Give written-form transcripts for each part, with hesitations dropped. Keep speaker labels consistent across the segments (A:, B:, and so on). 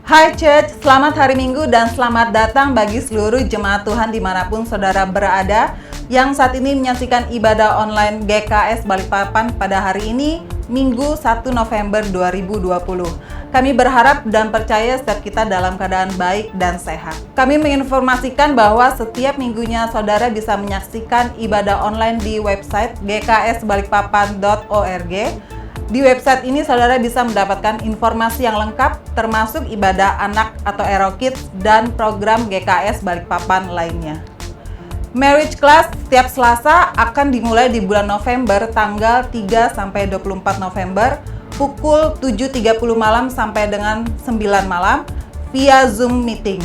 A: Hai Church, selamat hari Minggu dan selamat datang bagi seluruh jemaat Tuhan dimanapun saudara berada yang saat ini menyaksikan ibadah online GKS Balikpapan pada hari ini, Minggu 1 November 2020. Kami berharap dan percaya setiap kita dalam keadaan baik dan sehat. Kami menginformasikan bahwa setiap minggunya saudara bisa menyaksikan ibadah online di website gksbalikpapan.org. Di website ini saudara bisa mendapatkan informasi yang lengkap termasuk ibadah anak atau Ero Kids dan program GKS Balikpapan lainnya. Marriage Class setiap Selasa akan dimulai di bulan November tanggal 3 sampai 24 November pukul 7.30 malam sampai dengan 9 malam via Zoom meeting.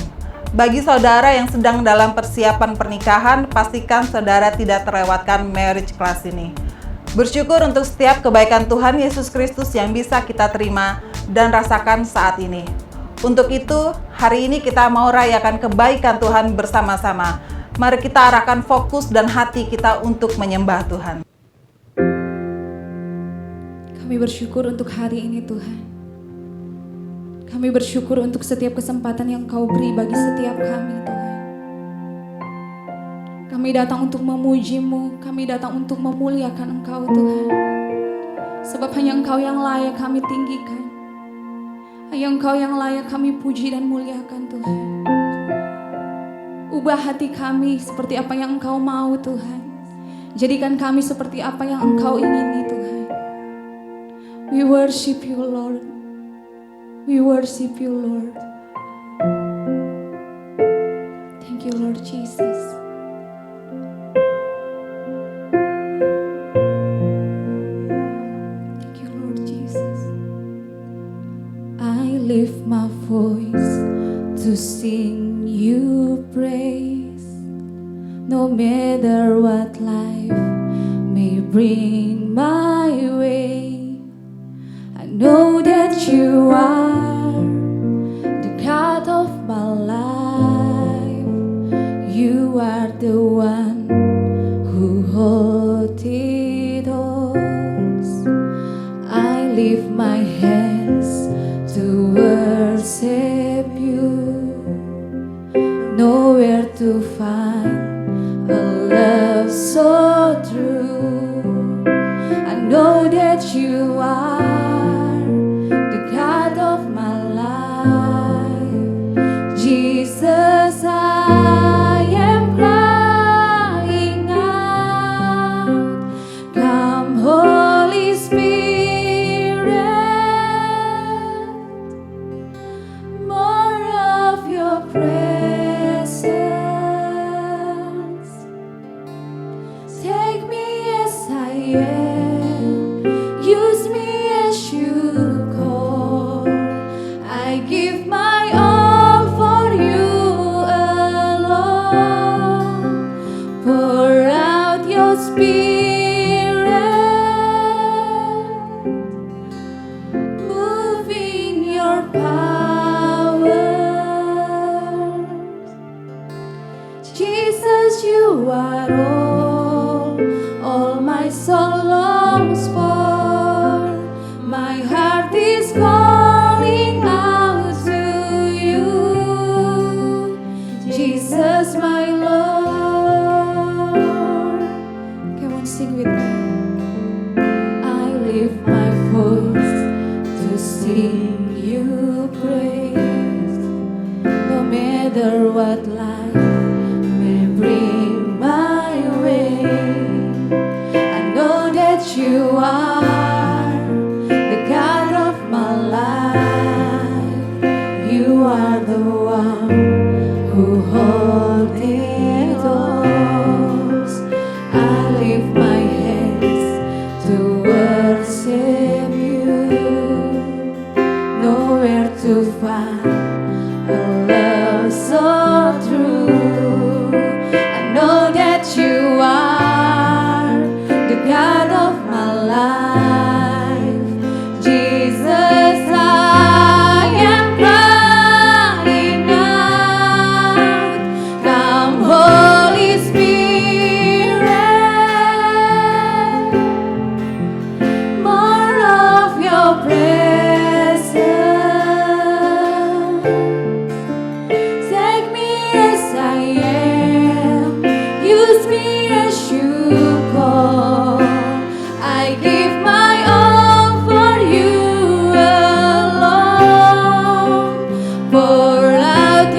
A: Bagi saudara yang sedang dalam persiapan pernikahan, pastikan saudara tidak terlewatkan Marriage Class ini. Bersyukur untuk setiap kebaikan Tuhan Yesus Kristus yang bisa kita terima dan rasakan saat ini. Untuk itu, hari ini kita mau rayakan kebaikan Tuhan bersama-sama. Mari kita arahkan fokus dan hati kita untuk menyembah Tuhan.
B: Kami bersyukur untuk hari ini Tuhan. Kami bersyukur untuk setiap kesempatan yang Kau beri bagi setiap kami Tuhan. Kami datang untuk memuji-Mu, kami datang untuk memuliakan Engkau Tuhan. Sebab hanya Engkau yang layak kami tinggikan. Hanya Engkau yang layak kami puji dan muliakan Tuhan. Ubah hati kami seperti apa yang Engkau mau Tuhan. Jadikan kami seperti apa yang Engkau ingini Tuhan. We worship You Lord. We worship You Lord. Thank You Lord Jesus. Lift my voice to sing You praise, no matter what life may bring my way. I know that You are the God of my life. You are the one who holds it all. I lift my hands to worship You, nowhere to find a love so true. I know that You are the God of my life. Jesus, I am crying out, come Holy Spirit.
C: Jesus, I am crying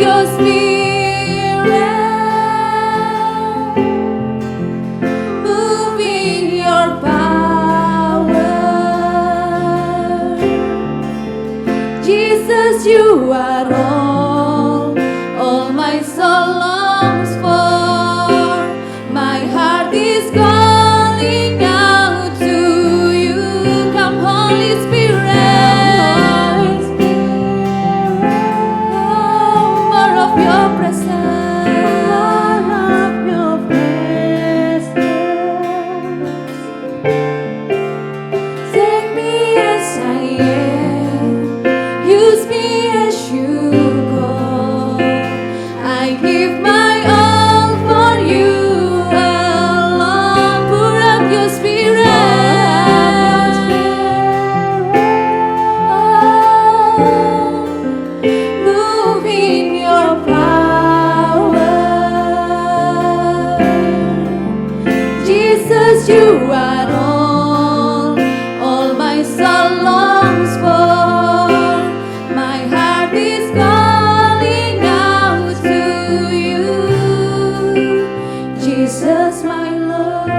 B: your spirit, move in your power. Jesus, you are all my soul longs for. My heart is calling out to you. Come, Holy Spirit. More of your presence. Take me as I am. Use me as you call. I give my all for you alone. Pour out your spirit. Move in your power. Jesus, you are all my soul longs for. My heart is calling out to you, Jesus, my Lord.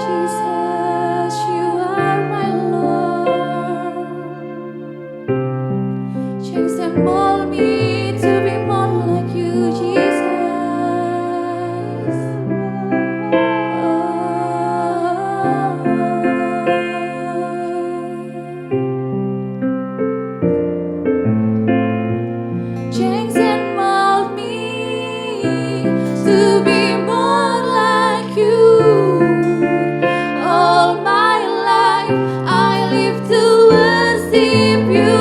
B: Jesus, you are my Lord. Change and mold me to be more like you, Jesus. Change and mold me to be more like you. All my life I live to worship you.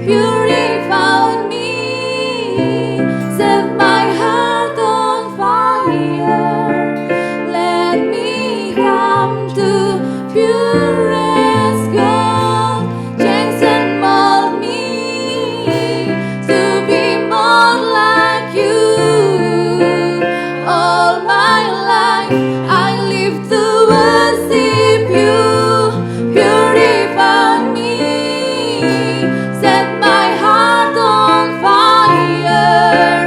B: Purify me, set my heart on fire. Let me come to purest gold. Change and mold me to be more like you. All my life I live to worship you. Purify me, set my heart on fire.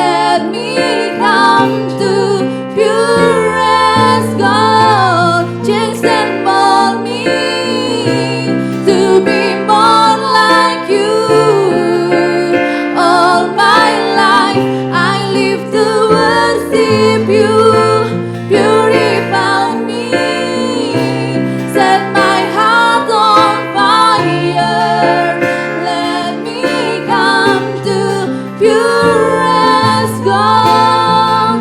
B: Let me come to purest gold. Change and mold me to be more like you. All my life I live to worship you. Purify me, set my heart on fire. Let me come to purest gold.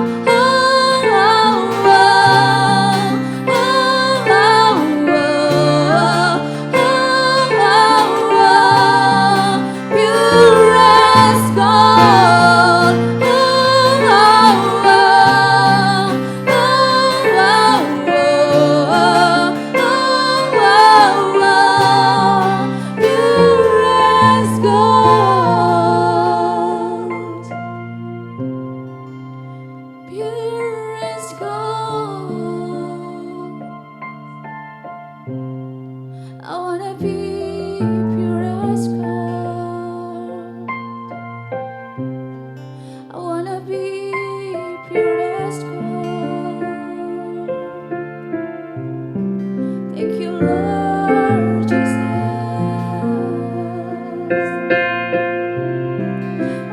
B: Purest gold. Purest gold. Purest gold. I wanna be purest gold. I wanna be purest gold. Thank you, Lord Jesus.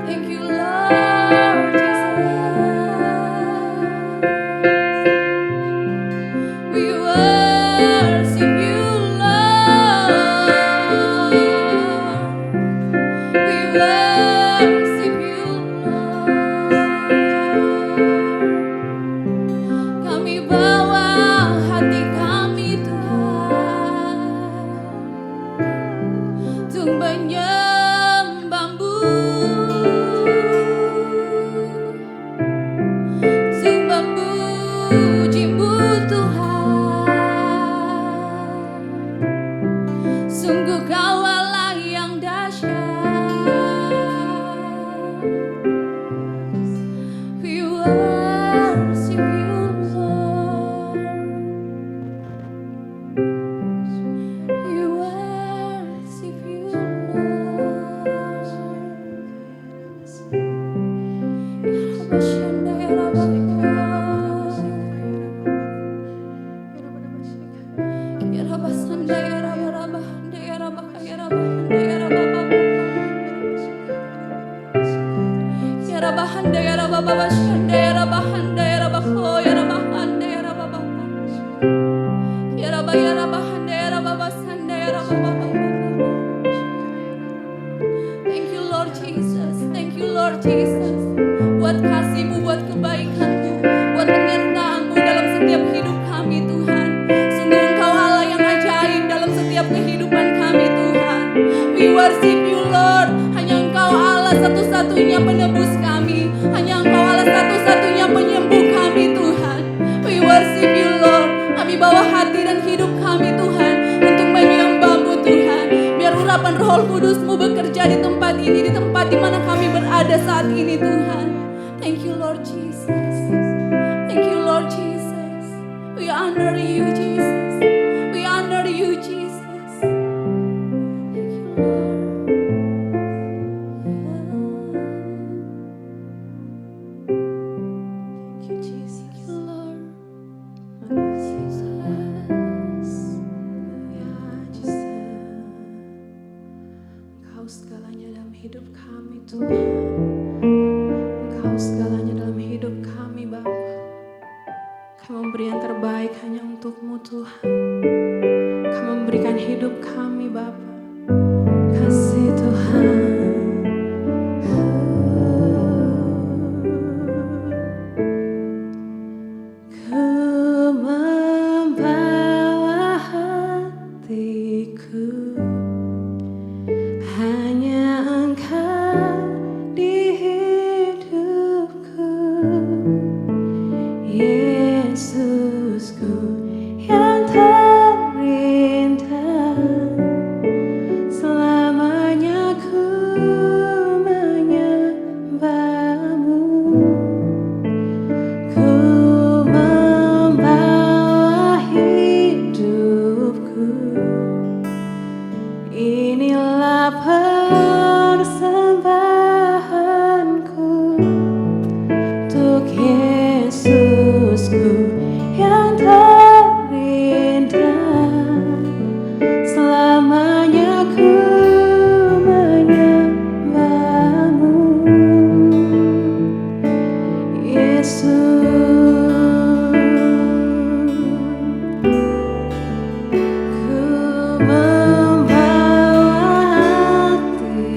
B: Thank you, Lord Jesus. We worship you, Lord. We worship you, Lord. Kami bawa hati kami, Tuhan, untuk menyembah-Mu, untuk memuji-Mu, Tuhan. Sungguh Kau Allah yang dahsyat. We worship you, Lord. We worship you, Thank you Lord Jesus, thank you Lord Jesus. Buat kasih-Mu, buat kebaikan-Mu, buat penyertaan-Mu dalam setiap hidup kami Tuhan. Sungguh Engkau Allah yang ajaib dalam setiap kehidupan kami Tuhan. We worship you Lord, hanya Engkau Allah satu-satunya penebus kami. Hanya Engkau Allah satu-satunya penyembuh kami Tuhan. We worship you Lord, kami bawa hati dan hidup kami Tuhan untuk menyembah-Mu Tuhan. Biar urapan Roh Kudus-Mu bekerja di tempat ini, di tempat di mana kami berada saat ini Tuhan. Thank you Lord Jesus. Thank you Lord Jesus. We honor you Jesus. We honor you Jesus. Thank you Lord. Thank you Jesus. Thank you Lord. Jesus. Ya Jesus. Engkau segalanya dalam hidup kami Tuhan. Engkau segalanya dalam hidup kami Bapa. Kami memberi yang terbaik hanya untuk-Mu Tuhan. Kami memberikan hidup kami Bapa. Kasih Tuhan. Ku membawa hatiku hanya Engkau di hidupku, Yesusku yang terindah. Selamanya ku menyembah-Mu. Ku membawa hidupku, inilah persembahanku untuk Yesusku yang terindah. Selamanya ku menyembah-Mu, Yesus. Ku membawa hatiku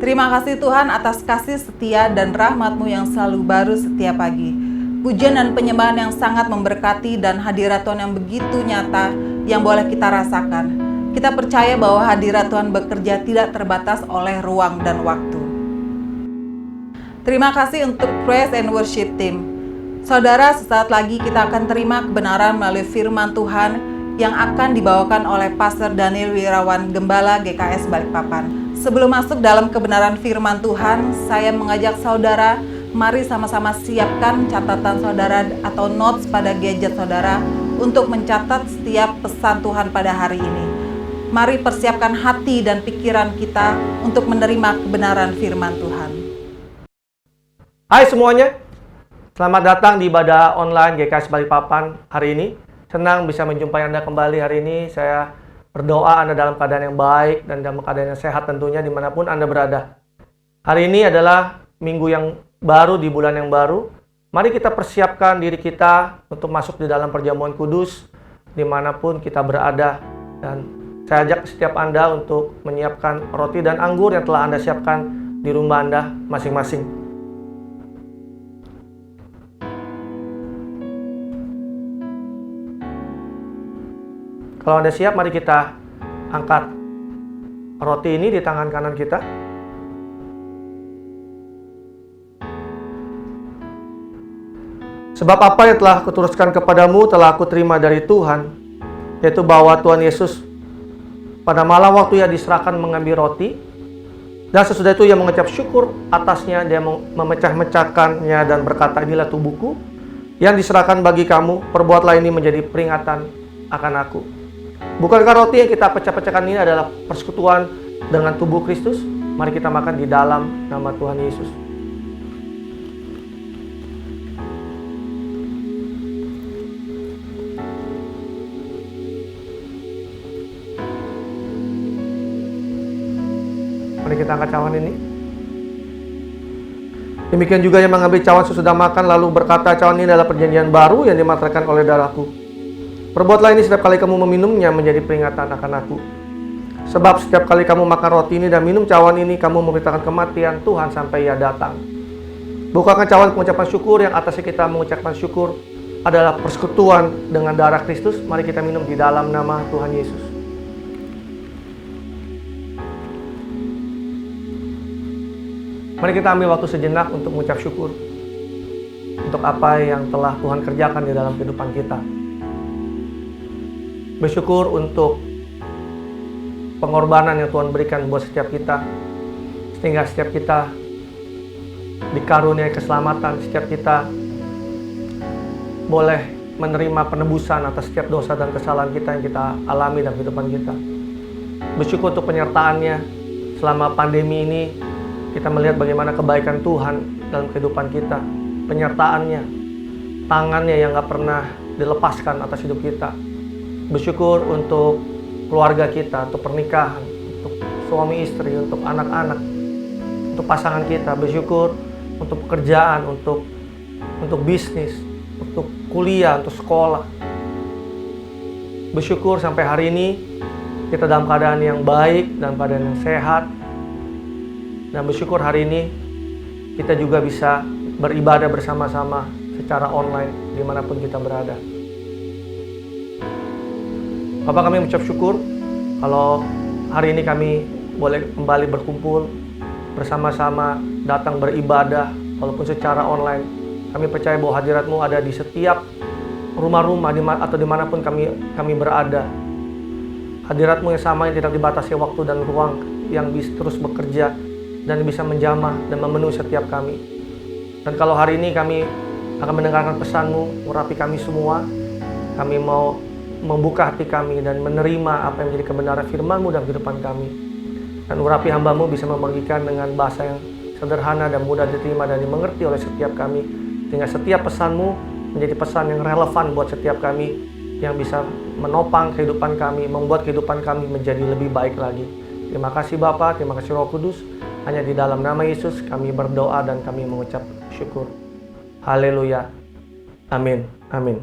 A: Terima kasih Tuhan atas kasih setia dan rahmat-Mu yang selalu baru setiap pagi. Pujian dan penyembahan yang sangat memberkati dan hadirat Tuhan yang begitu nyata yang boleh kita rasakan. Kita percaya bahwa hadirat Tuhan bekerja tidak terbatas oleh ruang dan waktu. Terima kasih untuk Praise and Worship Team. Saudara, sesaat lagi kita akan terima kebenaran melalui firman Tuhan yang akan dibawakan oleh Pastor Daniel Wirawan, Gembala GKS Balikpapan. Sebelum masuk dalam kebenaran firman Tuhan, saya mengajak saudara, mari sama-sama siapkan catatan saudara atau notes pada gadget saudara untuk mencatat setiap pesan Tuhan pada hari ini. Mari persiapkan hati dan pikiran kita untuk menerima kebenaran firman Tuhan.
C: Hai semuanya, selamat datang di ibadah online GKS Balikpapan hari ini. Senang bisa menjumpai Anda kembali hari ini. Saya berdoa Anda dalam keadaan yang baik dan dalam keadaan yang sehat tentunya dimanapun Anda berada. Hari ini adalah minggu yang baru di bulan yang baru. Mari kita persiapkan diri kita untuk masuk di dalam perjamuan kudus dimanapun kita berada. Dan saya ajak setiap Anda untuk menyiapkan roti dan anggur yang telah Anda siapkan di rumah Anda masing-masing. Kalau Anda siap, mari kita angkat roti ini di tangan kanan kita. Sebab apa yang telah kuteruskan kepadamu telah aku terima dari Tuhan, yaitu bahwa Tuhan Yesus pada malam waktu ia diserahkan mengambil roti, dan sesudah itu ia mengucap syukur atasnya, dia memecah-mecahkannya dan berkata, inilah tubuhku yang diserahkan bagi kamu, perbuatlah ini menjadi peringatan akan aku. Bukankah roti yang kita pecah-pecahkan ini adalah persekutuan dengan tubuh Kristus? Mari kita makan di dalam nama Tuhan Yesus. Mari kita angkat cawan ini. Demikian juga yang mengambil cawan sesudah makan lalu berkata, cawan ini adalah perjanjian baru yang dimantarkan oleh darahku. Perbuatlah ini setiap kali kamu meminumnya menjadi peringatan akan aku. Sebab setiap kali kamu makan roti ini dan minum cawan ini, kamu memberitakan kematian Tuhan sampai ia datang. Bukankah cawan pengucapan syukur yang atasnya kita mengucapkan syukur adalah persekutuan dengan darah Kristus? Mari kita minum di dalam nama Tuhan Yesus. Mari kita ambil waktu sejenak untuk mengucap syukur untuk apa yang telah Tuhan kerjakan di dalam kehidupan kita. Bersyukur untuk pengorbanan yang Tuhan berikan buat setiap kita, sehingga setiap kita dikaruniai keselamatan, setiap kita boleh menerima penebusan atas setiap dosa dan kesalahan kita yang kita alami dalam kehidupan kita. Bersyukur untuk penyertaannya selama pandemi ini, kita melihat bagaimana kebaikan Tuhan dalam kehidupan kita, penyertaannya, tangannya yang gak pernah dilepaskan atas hidup kita. Bersyukur untuk keluarga kita, untuk pernikahan, untuk suami istri, untuk anak-anak, untuk pasangan kita. Bersyukur untuk pekerjaan, untuk bisnis, untuk kuliah, untuk sekolah. Bersyukur sampai hari ini kita dalam keadaan yang baik, dalam keadaan yang sehat. Dan bersyukur hari ini kita juga bisa beribadah bersama-sama secara online dimanapun kita berada. Bapak, kami mengucap syukur kalau hari ini kami boleh kembali berkumpul bersama-sama, datang beribadah walaupun secara online. Kami percaya bahwa hadirat-Mu ada di setiap rumah-rumah atau dimanapun kami berada. Hadirat-Mu yang sama yang tidak dibatasi waktu dan ruang, yang bisa terus bekerja dan bisa menjamah dan memenuhi setiap kami. Dan kalau hari ini kami akan mendengarkan pesan-Mu, urapi kami semua. Kami mau membuka hati kami dan menerima apa yang menjadi kebenaran firman-Mu dalam kehidupan kami. Dan urapi hamba-Mu bisa membagikan dengan bahasa yang sederhana dan mudah diterima dan dimengerti oleh setiap kami. Sehingga setiap pesan-Mu menjadi pesan yang relevan buat setiap kami, yang bisa menopang kehidupan kami, membuat kehidupan kami menjadi lebih baik lagi. Terima kasih Bapa, terima kasih Roh Kudus. Hanya di dalam nama Yesus kami berdoa dan kami mengucap syukur. Haleluya. Amin. Amin.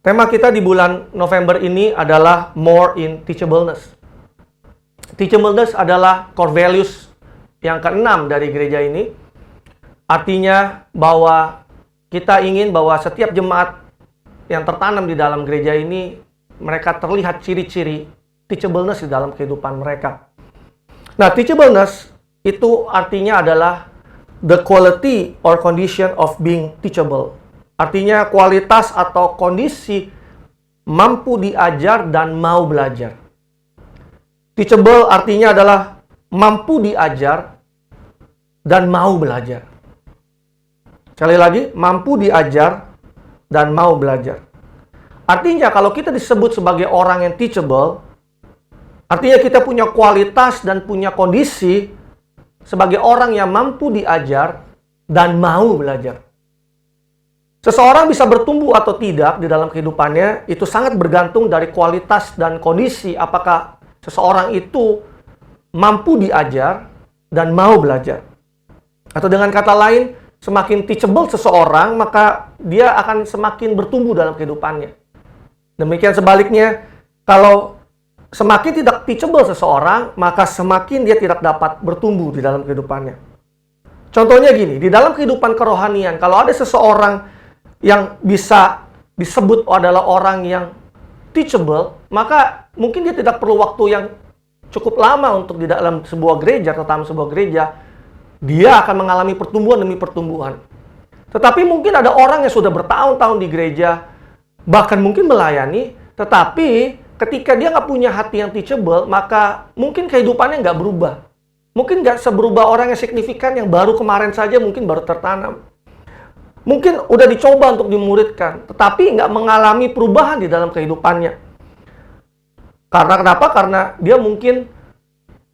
C: Tema kita di bulan November ini adalah More in Teachableness. Teachableness adalah core values yang keenam dari gereja ini. Artinya bahwa kita ingin bahwa setiap jemaat yang tertanam di dalam gereja ini, mereka terlihat ciri-ciri teachableness di dalam kehidupan mereka. Nah, teachableness itu artinya adalah the quality or condition of being teachable. Artinya kualitas atau kondisi mampu diajar dan mau belajar. Teachable artinya adalah mampu diajar dan mau belajar. Sekali lagi, mampu diajar dan mau belajar. Artinya kalau kita disebut sebagai orang yang teachable, artinya kita punya kualitas dan punya kondisi sebagai orang yang mampu diajar dan mau belajar. Seseorang bisa bertumbuh atau tidak di dalam kehidupannya, itu sangat bergantung dari kualitas dan kondisi apakah seseorang itu mampu diajar dan mau belajar. Atau dengan kata lain, semakin teachable seseorang, maka dia akan semakin bertumbuh dalam kehidupannya. Demikian sebaliknya, kalau semakin tidak teachable seseorang, maka semakin dia tidak dapat bertumbuh di dalam kehidupannya. Contohnya gini, di dalam kehidupan kerohanian, kalau ada seseorang yang bisa disebut adalah orang yang teachable, maka mungkin dia tidak perlu waktu yang cukup lama untuk di dalam sebuah gereja, terutama sebuah gereja, dia akan mengalami pertumbuhan demi pertumbuhan. Tetapi mungkin ada orang yang sudah bertahun-tahun di gereja, bahkan mungkin melayani, tetapi ketika dia nggak punya hati yang teachable, maka mungkin kehidupannya nggak berubah. Mungkin nggak seberubah orang yang signifikan yang baru kemarin saja mungkin baru tertanam. Mungkin udah dicoba untuk dimuridkan, tetapi nggak mengalami perubahan di dalam kehidupannya. Karena kenapa? Karena dia mungkin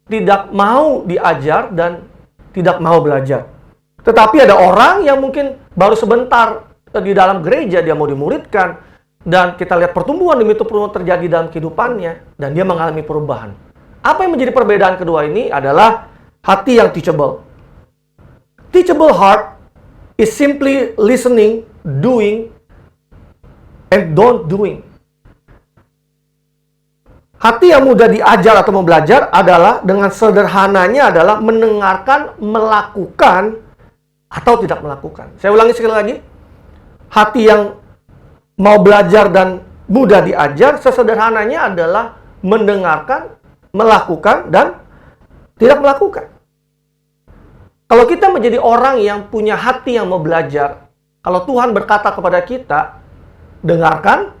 C: tidak mau diajar dan tidak mau belajar. Tetapi ada orang yang mungkin baru sebentar di dalam gereja dia mau dimuridkan, dan kita lihat pertumbuhan demi pertumbuhan terjadi dalam kehidupannya, dan dia mengalami perubahan. Apa yang menjadi perbedaan kedua ini adalah hati yang teachable. Teachable heart is simply listening, doing, and don't doing. Hati yang mudah diajar atau mau belajar adalah dengan sederhananya adalah mendengarkan, melakukan, atau tidak melakukan. Saya ulangi sekali lagi. Hati yang mau belajar dan mudah diajar, sesederhananya adalah mendengarkan, melakukan, dan tidak melakukan. Kalau kita menjadi orang yang punya hati yang mau belajar, kalau Tuhan berkata kepada kita, dengarkan,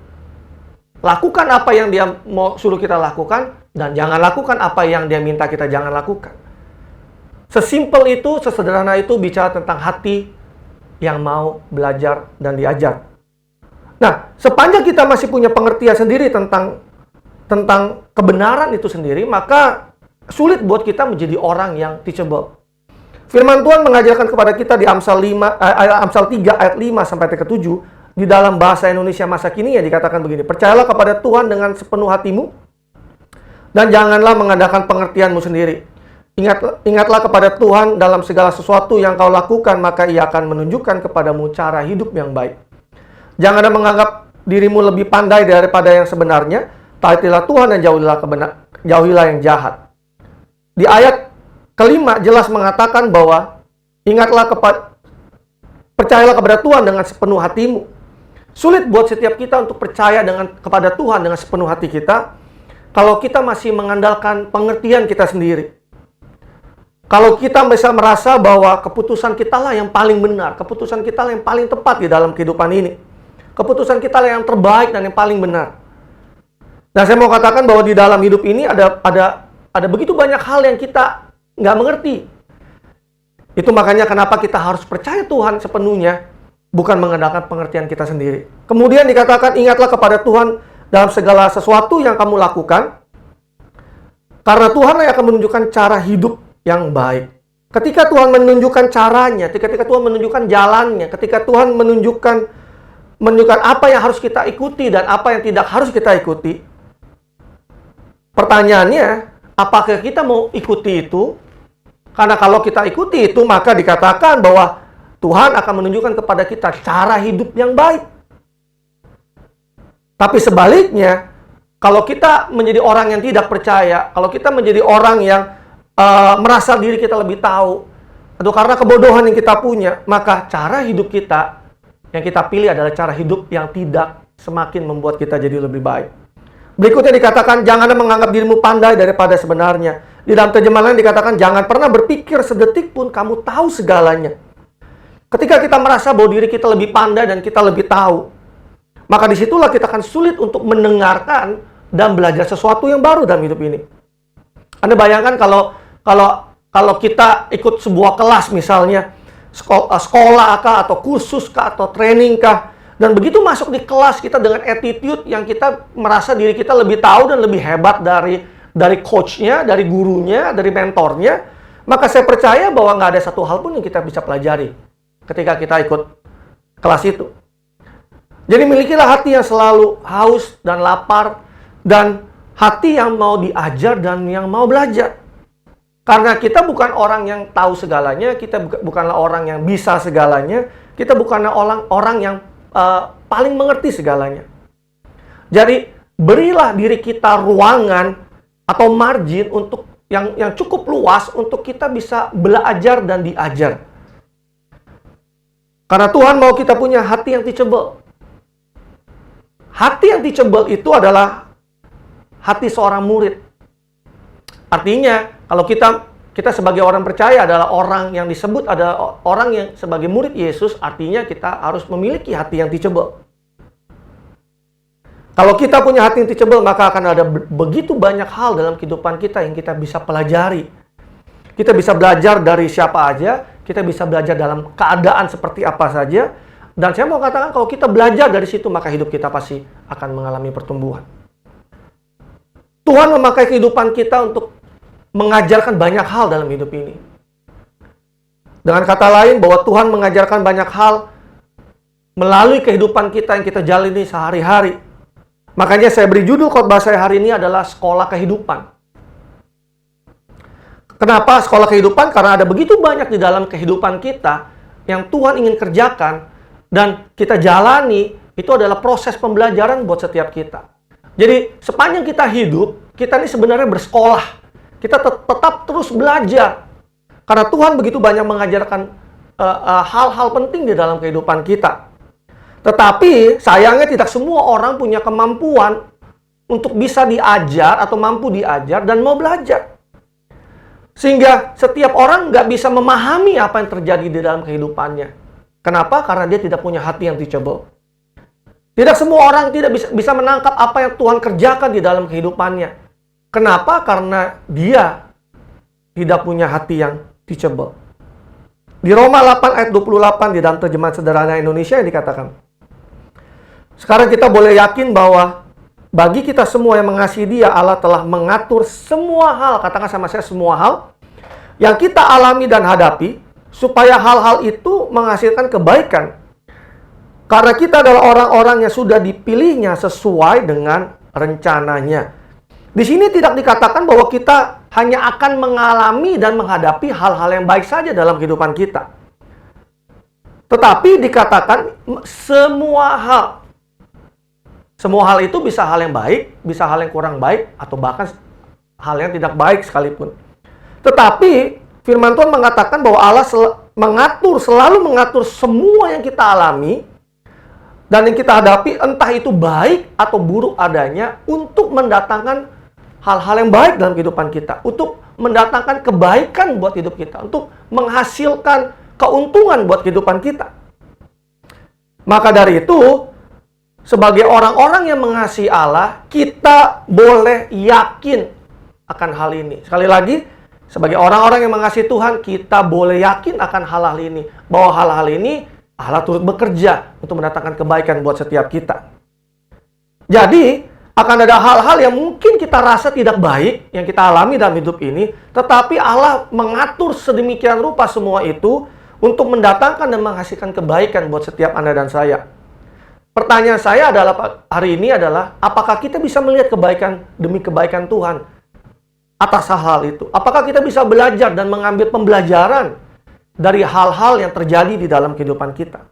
C: lakukan apa yang dia mau suruh kita lakukan, dan jangan lakukan apa yang dia minta kita jangan lakukan. Sesimpel itu, sesederhana itu bicara tentang hati yang mau belajar dan diajar. Nah, sepanjang kita masih punya pengertian sendiri tentang kebenaran itu sendiri, maka sulit buat kita menjadi orang yang teachable. Firman Tuhan mengajarkan kepada kita di Amsal 3 ayat 5 sampai 7 di dalam bahasa Indonesia masa kini ya dikatakan begini, percayalah kepada Tuhan dengan sepenuh hatimu dan janganlah mengandalkan pengertianmu sendiri. Ingatlah kepada Tuhan dalam segala sesuatu yang kau lakukan, maka Ia akan menunjukkan kepadamu cara hidup yang baik. Janganlah menganggap dirimu lebih pandai daripada yang sebenarnya, taatilah Tuhan dan jauhilah yang jahat. Di ayat kelima jelas mengatakan bahwa percayalah kepada Tuhan dengan sepenuh hatimu. Sulit buat setiap kita untuk percaya kepada Tuhan dengan sepenuh hati kita kalau kita masih mengandalkan pengertian kita sendiri. Kalau kita bisa merasa bahwa keputusan kita lah yang paling benar, keputusan kita lah yang paling tepat di dalam kehidupan ini. Keputusan kita lah yang terbaik dan yang paling benar. Nah, saya mau katakan bahwa di dalam hidup ini ada begitu banyak hal yang kita nggak mengerti. Itu makanya kenapa kita harus percaya Tuhan sepenuhnya, bukan mengandalkan pengertian kita sendiri. Kemudian dikatakan, ingatlah kepada Tuhan dalam segala sesuatu yang kamu lakukan, karena Tuhan yang akan menunjukkan cara hidup yang baik. Ketika Tuhan menunjukkan caranya, ketika Tuhan menunjukkan jalannya, ketika Tuhan menunjukkan apa yang harus kita ikuti dan apa yang tidak harus kita ikuti, pertanyaannya, apakah kita mau ikuti itu? Karena kalau kita ikuti itu, maka dikatakan bahwa Tuhan akan menunjukkan kepada kita cara hidup yang baik. Tapi sebaliknya, Kalau kita menjadi orang yang tidak percaya, kalau kita menjadi orang yang merasa diri kita lebih tahu, atau karena kebodohan yang kita punya, maka cara hidup kita yang kita pilih adalah cara hidup yang tidak semakin membuat kita jadi lebih baik. Berikutnya dikatakan, janganlah menganggap dirimu pandai daripada sebenarnya. Di dalam terjemahan lain dikatakan, jangan pernah berpikir sedetik pun kamu tahu segalanya. Ketika kita merasa bahwa diri kita lebih pandai dan kita lebih tahu, maka disitulah kita akan sulit untuk mendengarkan dan belajar sesuatu yang baru dalam hidup ini. Anda bayangkan kalau kita ikut sebuah kelas misalnya, sekolah kah, atau kursus kah, atau training kah, dan begitu masuk di kelas kita dengan attitude yang kita merasa diri kita lebih tahu dan lebih hebat dari coachnya, dari gurunya, dari mentornya, maka saya percaya bahwa nggak ada satu hal pun yang kita bisa pelajari ketika kita ikut kelas itu. Jadi milikilah hati yang selalu haus dan lapar, dan hati yang mau diajar dan yang mau belajar. Karena kita bukan orang yang tahu segalanya, kita bukanlah orang yang bisa segalanya, kita bukanlah orang yang paling mengerti segalanya. Jadi berilah diri kita ruangan atau margin untuk yang cukup luas untuk kita bisa belajar dan diajar. Karena Tuhan mau kita punya hati yang teachable. Hati yang teachable itu adalah hati seorang murid. Artinya, kalau kita sebagai orang percaya adalah orang yang disebut adalah orang yang sebagai murid Yesus, artinya kita harus memiliki hati yang teachable. Kalau kita punya hati yang teachable, maka akan ada begitu banyak hal dalam kehidupan kita yang kita bisa pelajari. Kita bisa belajar dari siapa aja, kita bisa belajar dalam keadaan seperti apa saja, dan saya mau katakan kalau kita belajar dari situ, maka hidup kita pasti akan mengalami pertumbuhan. Tuhan memakai kehidupan kita untuk mengajarkan banyak hal dalam hidup ini. Dengan kata lain, bahwa Tuhan mengajarkan banyak hal melalui kehidupan kita yang kita jalani sehari-hari. Makanya saya beri judul khotbah saya hari ini adalah sekolah kehidupan. Kenapa sekolah kehidupan? Karena ada begitu banyak di dalam kehidupan kita yang Tuhan ingin kerjakan dan kita jalani, itu adalah proses pembelajaran buat setiap kita. Jadi sepanjang kita hidup, kita ini sebenarnya bersekolah. Kita tetap terus belajar. Karena Tuhan begitu banyak mengajarkan hal-hal penting di dalam kehidupan kita. Tetapi sayangnya tidak semua orang punya kemampuan untuk bisa diajar atau mampu diajar dan mau belajar. Sehingga setiap orang nggak bisa memahami apa yang terjadi di dalam kehidupannya. Kenapa? Karena dia tidak punya hati yang teachable. Tidak semua orang tidak bisa menangkap apa yang Tuhan kerjakan di dalam kehidupannya. Kenapa? Karena dia tidak punya hati yang teachable. Di Roma 8 ayat 28 di dalam terjemahan sederhana Indonesia yang dikatakan, sekarang kita boleh yakin bahwa bagi kita semua yang mengasihi Dia, Allah telah mengatur semua hal, katakan sama saya, semua hal yang kita alami dan hadapi, supaya hal-hal itu menghasilkan kebaikan. Karena kita adalah orang-orang yang sudah dipilihnya sesuai dengan rencananya. Di sini tidak dikatakan bahwa kita hanya akan mengalami dan menghadapi hal-hal yang baik saja dalam kehidupan kita. Tetapi dikatakan semua hal. Semua hal itu bisa hal yang baik, bisa hal yang kurang baik, atau bahkan hal yang tidak baik sekalipun. Tetapi firman Tuhan mengatakan bahwa Allah selalu mengatur semua yang kita alami dan yang kita hadapi, entah itu baik atau buruk adanya, untuk mendatangkan hal-hal yang baik dalam kehidupan kita, untuk mendatangkan kebaikan buat hidup kita, untuk menghasilkan keuntungan buat kehidupan kita. Maka dari itu, sebagai orang-orang yang mengasihi Allah, kita boleh yakin akan hal ini. Sekali lagi, sebagai orang-orang yang mengasihi Tuhan, kita boleh yakin akan hal-hal ini, bahwa hal-hal ini Allah turut bekerja untuk mendatangkan kebaikan buat setiap kita. Jadi, akan ada hal-hal yang mungkin kita rasa tidak baik yang kita alami dalam hidup ini, tetapi Allah mengatur sedemikian rupa semua itu untuk mendatangkan dan menghasilkan kebaikan buat setiap Anda dan saya. Pertanyaan saya adalah hari ini adalah, apakah kita bisa melihat kebaikan demi kebaikan Tuhan atas hal-hal itu? Apakah kita bisa belajar dan mengambil pembelajaran dari hal-hal yang terjadi di dalam kehidupan kita?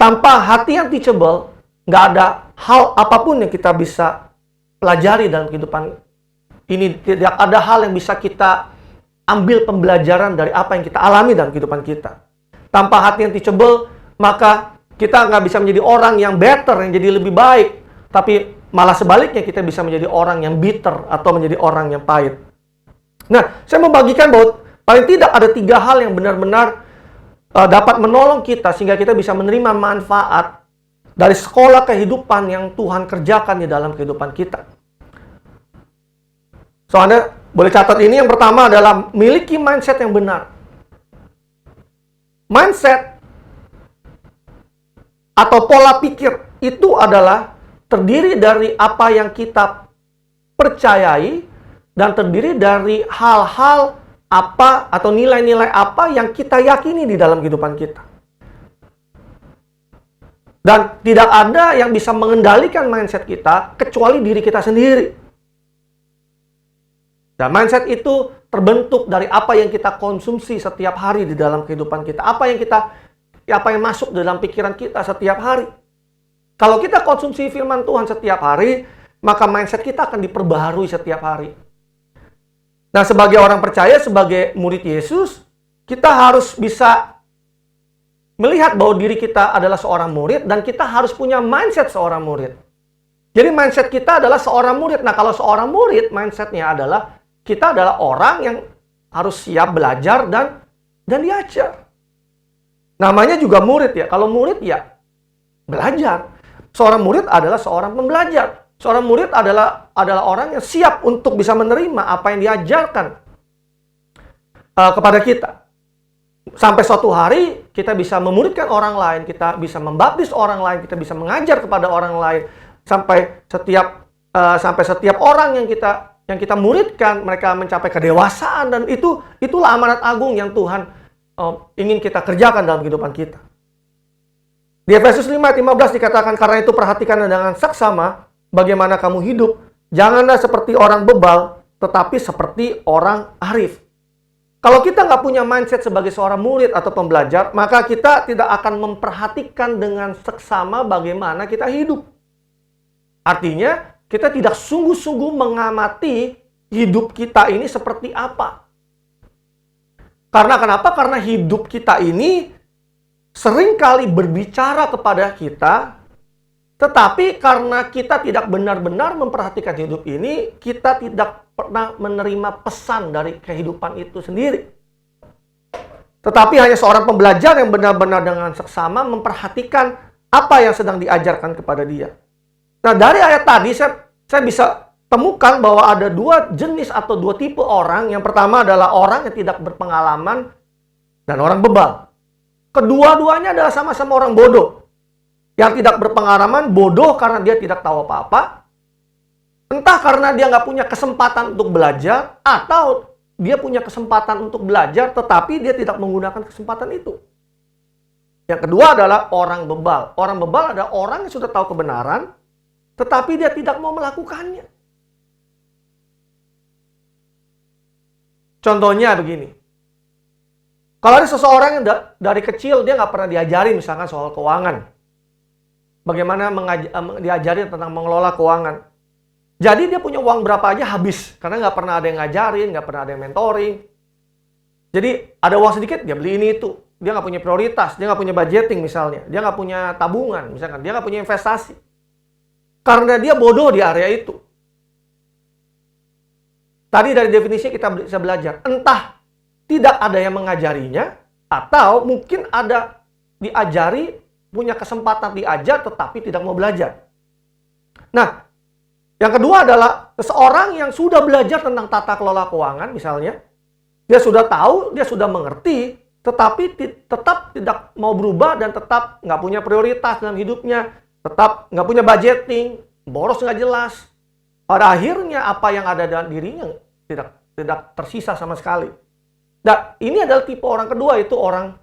C: Tanpa hati yang teachable, nggak ada hal apapun yang kita bisa pelajari dalam kehidupan ini. Tidak ada hal yang bisa kita ambil pembelajaran dari apa yang kita alami dalam kehidupan kita. Tanpa hati yang teachable, maka kita nggak bisa menjadi orang yang better, yang jadi lebih baik. Tapi malah sebaliknya, kita bisa menjadi orang yang bitter atau menjadi orang yang pahit. Nah, saya mau bagikan bahwa paling tidak ada 3 hal yang benar-benar dapat menolong kita sehingga kita bisa menerima manfaat dari sekolah kehidupan yang Tuhan kerjakan di dalam kehidupan kita. So, Anda boleh catat ini. Yang pertama adalah miliki mindset yang benar. Mindset atau pola pikir itu adalah terdiri dari apa yang kita percayai dan terdiri dari hal-hal apa atau nilai-nilai apa yang kita yakini di dalam kehidupan kita. Dan tidak ada yang bisa mengendalikan mindset kita kecuali diri kita sendiri. Dan mindset itu terbentuk dari apa yang kita konsumsi setiap hari di dalam kehidupan kita. Apa yang masuk dalam pikiran kita setiap hari. Kalau kita konsumsi firman Tuhan setiap hari, maka mindset kita akan diperbaharui setiap hari. Nah, sebagai orang percaya, sebagai murid Yesus, kita harus bisa melihat bahwa diri kita adalah seorang murid dan kita harus punya mindset seorang murid. Jadi mindset kita adalah seorang murid. Nah, kalau seorang murid, mindsetnya adalah kita adalah orang yang harus siap belajar dan diajar. Namanya juga murid ya. Kalau murid ya belajar. Seorang murid adalah seorang pembelajar. Seorang murid adalah orang yang siap untuk bisa menerima apa yang diajarkan kepada kita. Sampai suatu hari kita bisa memuridkan orang lain, kita bisa membaptis orang lain, kita bisa mengajar kepada orang lain. Sampai setiap orang yang kita muridkan, mereka mencapai kedewasaan, dan itulah amanat agung yang Tuhan ingin kita kerjakan dalam kehidupan kita. Di Efesus 5:15 dikatakan, karena itu perhatikan dengan saksama bagaimana kamu hidup. Janganlah seperti orang bebal, tetapi seperti orang arif. Kalau kita nggak punya mindset sebagai seorang murid atau pembelajar, maka kita tidak akan memperhatikan dengan seksama bagaimana kita hidup. Artinya, kita tidak sungguh-sungguh mengamati hidup kita ini seperti apa. Karena kenapa? Karena hidup kita ini seringkali berbicara kepada kita, tetapi karena kita tidak benar-benar memperhatikan hidup ini, kita tidak pernah menerima pesan dari kehidupan itu sendiri. Tetapi hanya seorang pembelajar yang benar-benar dengan seksama memperhatikan apa yang sedang diajarkan kepada dia. Nah, dari ayat tadi saya bisa temukan bahwa ada 2 jenis atau 2 tipe orang. Yang pertama adalah orang yang tidak berpengalaman dan orang bebal. Kedua-duanya adalah sama-sama orang bodoh. Yang tidak berpengalaman, bodoh karena dia tidak tahu apa-apa. Entah karena dia nggak punya kesempatan untuk belajar, atau dia punya kesempatan untuk belajar, tetapi dia tidak menggunakan kesempatan itu. Yang kedua adalah orang bebal. Orang bebal adalah orang yang sudah tahu kebenaran, tetapi dia tidak mau melakukannya. Contohnya begini. Kalau ada seseorang yang dari kecil dia nggak pernah diajari misalkan soal keuangan. Bagaimana diajari tentang mengelola keuangan. Jadi dia punya uang berapa aja habis. Karena nggak pernah ada yang ngajarin, nggak pernah ada yang mentoring. Jadi ada uang sedikit, dia beli ini itu. Dia nggak punya prioritas, dia nggak punya budgeting misalnya. Dia nggak punya tabungan misalkan. Dia nggak punya investasi. Karena dia bodoh di area itu. Tadi dari definisi kita bisa belajar. Entah tidak ada yang mengajarinya, atau mungkin ada diajari, punya kesempatan diajar, tetapi tidak mau belajar. Nah, yang kedua adalah seseorang yang sudah belajar tentang tata kelola keuangan misalnya. Dia sudah tahu, dia sudah mengerti, tetapi tetap tidak mau berubah dan tetap nggak punya prioritas dalam hidupnya. Tetap nggak punya budgeting, boros nggak jelas. Pada akhirnya apa yang ada dalam dirinya tidak tersisa sama sekali. Nah, ini adalah tipe orang kedua, itu orang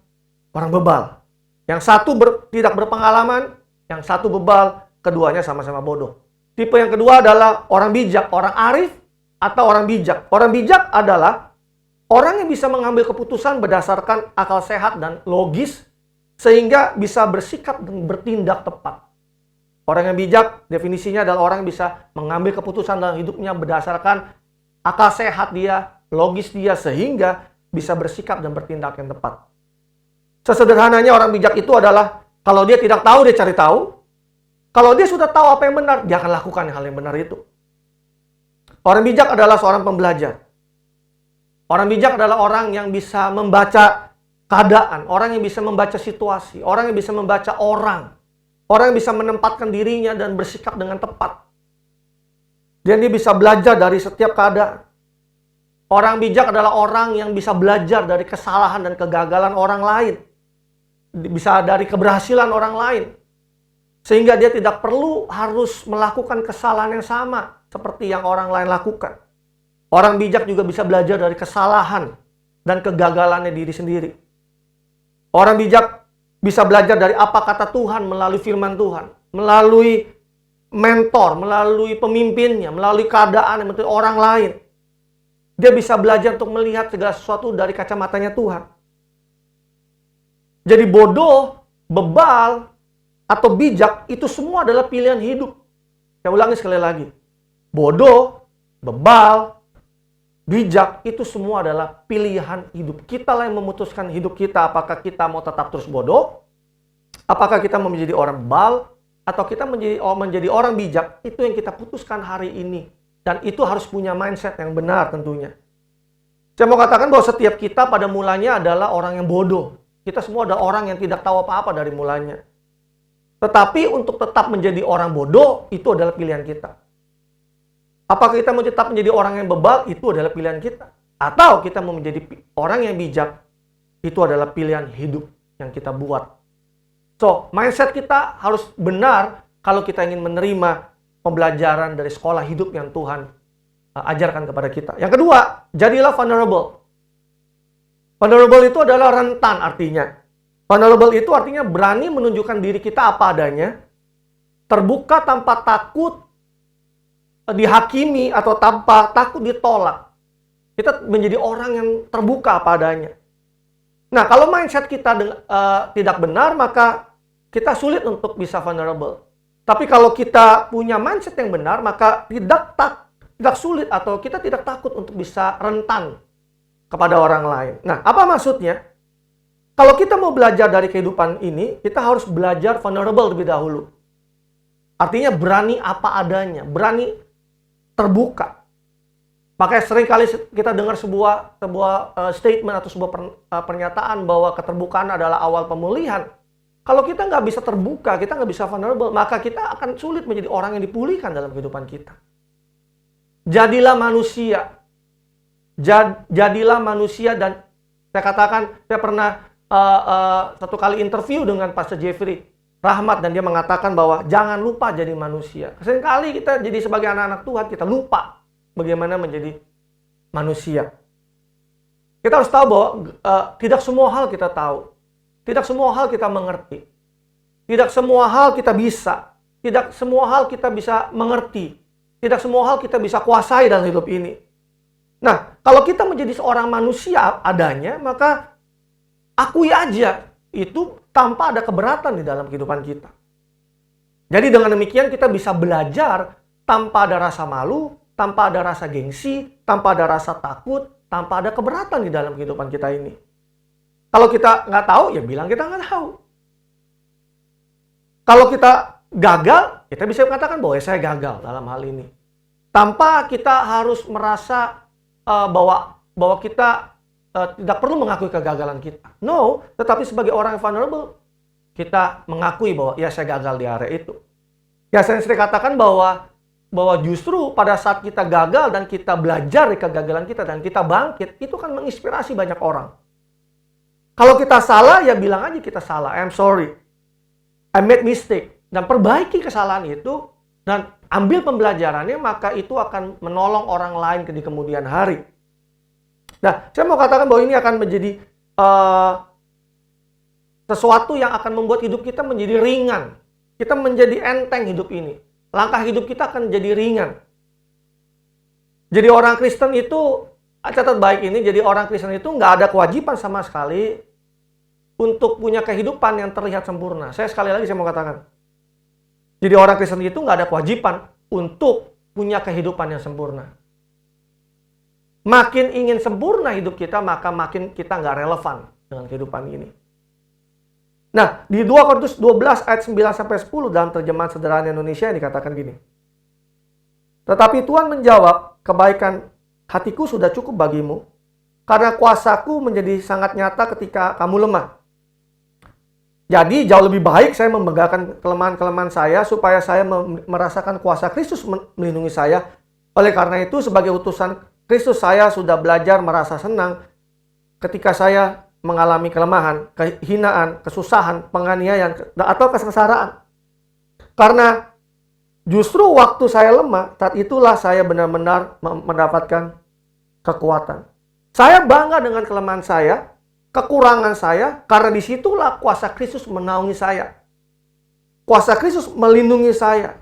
C: bebal. Yang satu tidak berpengalaman, yang satu bebal, keduanya sama-sama bodoh. Tipe yang kedua adalah orang bijak, orang arif atau orang bijak. Orang bijak adalah orang yang bisa mengambil keputusan berdasarkan akal sehat dan logis, sehingga bisa bersikap dan bertindak tepat. Orang yang bijak definisinya adalah orang yang bisa mengambil keputusan dalam hidupnya berdasarkan akal sehat dia, logis dia, sehingga bisa bersikap dan bertindak yang tepat. Sesederhananya orang bijak itu adalah kalau dia tidak tahu, dia cari tahu. Kalau dia sudah tahu apa yang benar, dia akan lakukan hal yang benar itu. Orang bijak adalah seorang pembelajar. Orang bijak adalah orang yang bisa membaca keadaan, orang yang bisa membaca situasi, orang yang bisa membaca orang yang bisa menempatkan dirinya dan bersikap dengan tepat. Dan dia bisa belajar dari setiap keadaan. Orang bijak adalah orang yang bisa belajar dari kesalahan dan kegagalan orang lain. Bisa dari keberhasilan orang lain. Sehingga dia tidak perlu harus melakukan kesalahan yang sama seperti yang orang lain lakukan. Orang bijak juga bisa belajar dari kesalahan dan kegagalannya diri sendiri. Orang bijak bisa belajar dari apa kata Tuhan melalui firman Tuhan, melalui mentor, melalui pemimpinnya, melalui keadaan yang menurut orang lain. Dia bisa belajar untuk melihat segala sesuatu dari kacamatanya Tuhan. Jadi bodoh, bebal, atau bijak itu semua adalah pilihan hidup. Saya ulangi sekali lagi. Bodoh, bebal, bijak itu semua adalah pilihan hidup. Kita lah yang memutuskan hidup kita. Apakah kita mau tetap terus bodoh? Apakah kita mau menjadi orang bebal? Atau kita menjadi orang bijak? Itu yang kita putuskan hari ini. Dan itu harus punya mindset yang benar tentunya. Saya mau katakan bahwa setiap kita pada mulanya adalah orang yang bodoh. Kita semua adalah orang yang tidak tahu apa-apa dari mulanya. Tetapi untuk tetap menjadi orang bodoh, itu adalah pilihan kita. Apakah kita mau tetap menjadi orang yang bebal? Itu adalah pilihan kita. Atau kita mau menjadi orang yang bijak? Itu adalah pilihan hidup yang kita buat. So, mindset kita harus benar kalau kita ingin menerima pembelajaran dari sekolah hidup yang Tuhan ajarkan kepada kita. Yang kedua, jadilah vulnerable. Vulnerable itu adalah rentan artinya. Vulnerable itu artinya berani menunjukkan diri kita apa adanya, terbuka tanpa takut dihakimi atau tanpa takut ditolak. Kita menjadi orang yang terbuka apa adanya. Nah, kalau mindset kita tidak benar, maka kita sulit untuk bisa vulnerable. Tapi kalau kita punya mindset yang benar, maka tidak sulit atau kita tidak takut untuk bisa rentan kepada orang lain. Nah, apa maksudnya? Kalau kita mau belajar dari kehidupan ini, kita harus belajar vulnerable lebih dahulu. Artinya berani apa adanya, berani terbuka. Makanya sering kali kita dengar sebuah statement atau sebuah pernyataan bahwa keterbukaan adalah awal pemulihan. Kalau kita nggak bisa terbuka, kita nggak bisa vulnerable, maka kita akan sulit menjadi orang yang dipulihkan dalam kehidupan kita. Jadilah manusia. Jadilah manusia. Dan saya katakan, saya pernah satu kali interview dengan Pastor Jeffrey Rahmat, dan dia mengatakan bahwa jangan lupa jadi manusia. Seringkali kita jadi sebagai anak-anak Tuhan, kita lupa bagaimana menjadi manusia. Kita harus tahu bahwa tidak semua hal kita tahu. Tidak semua hal kita mengerti. Tidak semua hal kita bisa. Tidak semua hal kita bisa mengerti. Tidak semua hal kita bisa kuasai dalam hidup ini. Nah, kalau kita menjadi seorang manusia adanya, maka akui aja itu tanpa ada keberatan di dalam kehidupan kita. Jadi dengan demikian kita bisa belajar tanpa ada rasa malu, tanpa ada rasa gengsi, tanpa ada rasa takut, tanpa ada keberatan di dalam kehidupan kita ini. Kalau kita nggak tahu, ya bilang kita nggak tahu. Kalau kita gagal, kita bisa mengatakan bahwa saya gagal dalam hal ini. Tanpa kita harus merasa bahwa kita tidak perlu mengakui kegagalan kita. No, tetapi sebagai orang yang vulnerable, kita mengakui bahwa ya saya gagal di area itu. Ya saya sering katakan bahwa justru pada saat kita gagal dan kita belajar dari kegagalan kita dan kita bangkit, itu kan menginspirasi banyak orang. Kalau kita salah, ya bilang aja kita salah. I'm sorry. I made mistake. Dan perbaiki kesalahan itu dan ambil pembelajarannya, maka itu akan menolong orang lain di kemudian hari. Nah, saya mau katakan bahwa ini akan menjadi sesuatu yang akan membuat hidup kita menjadi ringan. Kita menjadi enteng hidup ini. Langkah hidup kita akan menjadi ringan. Jadi orang Kristen itu, catat baik ini, jadi orang Kristen itu nggak ada kewajiban sama sekali untuk punya kehidupan yang terlihat sempurna. Saya sekali lagi saya mau katakan. Jadi orang Kristen itu nggak ada kewajiban untuk punya kehidupan yang sempurna. Makin ingin sempurna hidup kita, maka makin kita nggak relevan dengan kehidupan ini. Nah, di 2 Korintus 12 ayat 9-10 dalam terjemahan sederhana Indonesia dikatakan gini. Tetapi Tuhan menjawab, kebaikan hatiku sudah cukup bagimu, karena kuasaku menjadi sangat nyata ketika kamu lemah. Jadi jauh lebih baik saya membanggakan kelemahan-kelemahan saya supaya saya merasakan kuasa Kristus melindungi saya. Oleh karena itu sebagai utusan Kristus saya sudah belajar merasa senang ketika saya mengalami kelemahan, kehinaan, kesusahan, penganiayaan, atau kesengsaraan. Karena justru waktu saya lemah, saat itulah saya benar-benar mendapatkan kekuatan. Saya bangga dengan kelemahan saya, kekurangan saya, karena disitulah kuasa Kristus menaungi saya. Kuasa Kristus melindungi saya.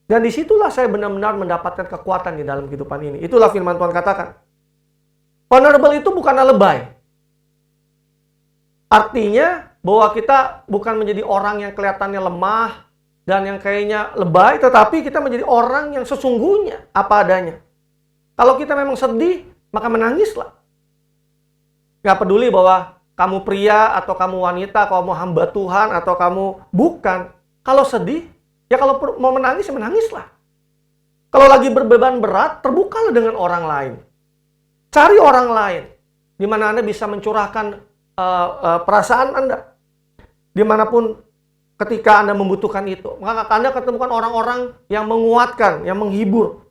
C: Dan disitulah saya benar-benar mendapatkan kekuatan di dalam kehidupan ini. Itulah firman Tuhan katakan. Vulnerable itu bukanlah lebay. Artinya bahwa kita bukan menjadi orang yang kelihatannya lemah dan yang kayaknya lebay, tetapi kita menjadi orang yang sesungguhnya apa adanya. Kalau kita memang sedih, maka menangislah. Gak peduli bahwa kamu pria atau kamu wanita, kamu hamba Tuhan atau kamu bukan. Kalau sedih, ya kalau mau menangis, ya menangislah. Kalau lagi berbeban berat, terbukalah dengan orang lain. Cari orang lain, di mana Anda bisa mencurahkan perasaan Anda. Dimanapun ketika Anda membutuhkan itu. Maka Anda ketemukan orang-orang yang menguatkan, yang menghibur.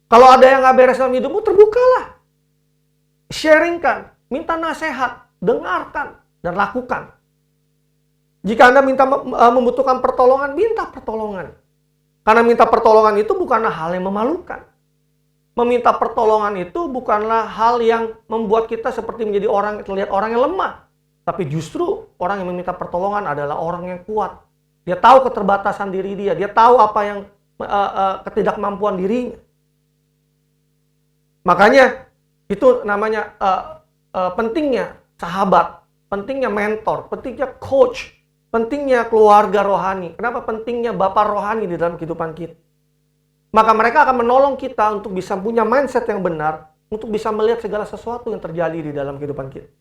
C: Kalau ada yang gak beres dalam hidupmu, terbukalah. Sharingkan, minta nasihat, dengarkan, dan lakukan. Jika Anda membutuhkan pertolongan, minta pertolongan. Karena minta pertolongan itu bukanlah hal yang memalukan. Meminta pertolongan itu bukanlah hal yang membuat kita seperti menjadi terlihat orang yang lemah. Tapi justru orang yang meminta pertolongan adalah orang yang kuat. Dia tahu keterbatasan diri dia. Dia tahu apa yang ketidakmampuan dirinya. Makanya itu namanya pentingnya sahabat, pentingnya mentor, pentingnya coach, pentingnya keluarga rohani. Kenapa pentingnya bapak rohani di dalam kehidupan kita? Maka mereka akan menolong kita untuk bisa punya mindset yang benar, untuk bisa melihat segala sesuatu yang terjadi di dalam kehidupan kita.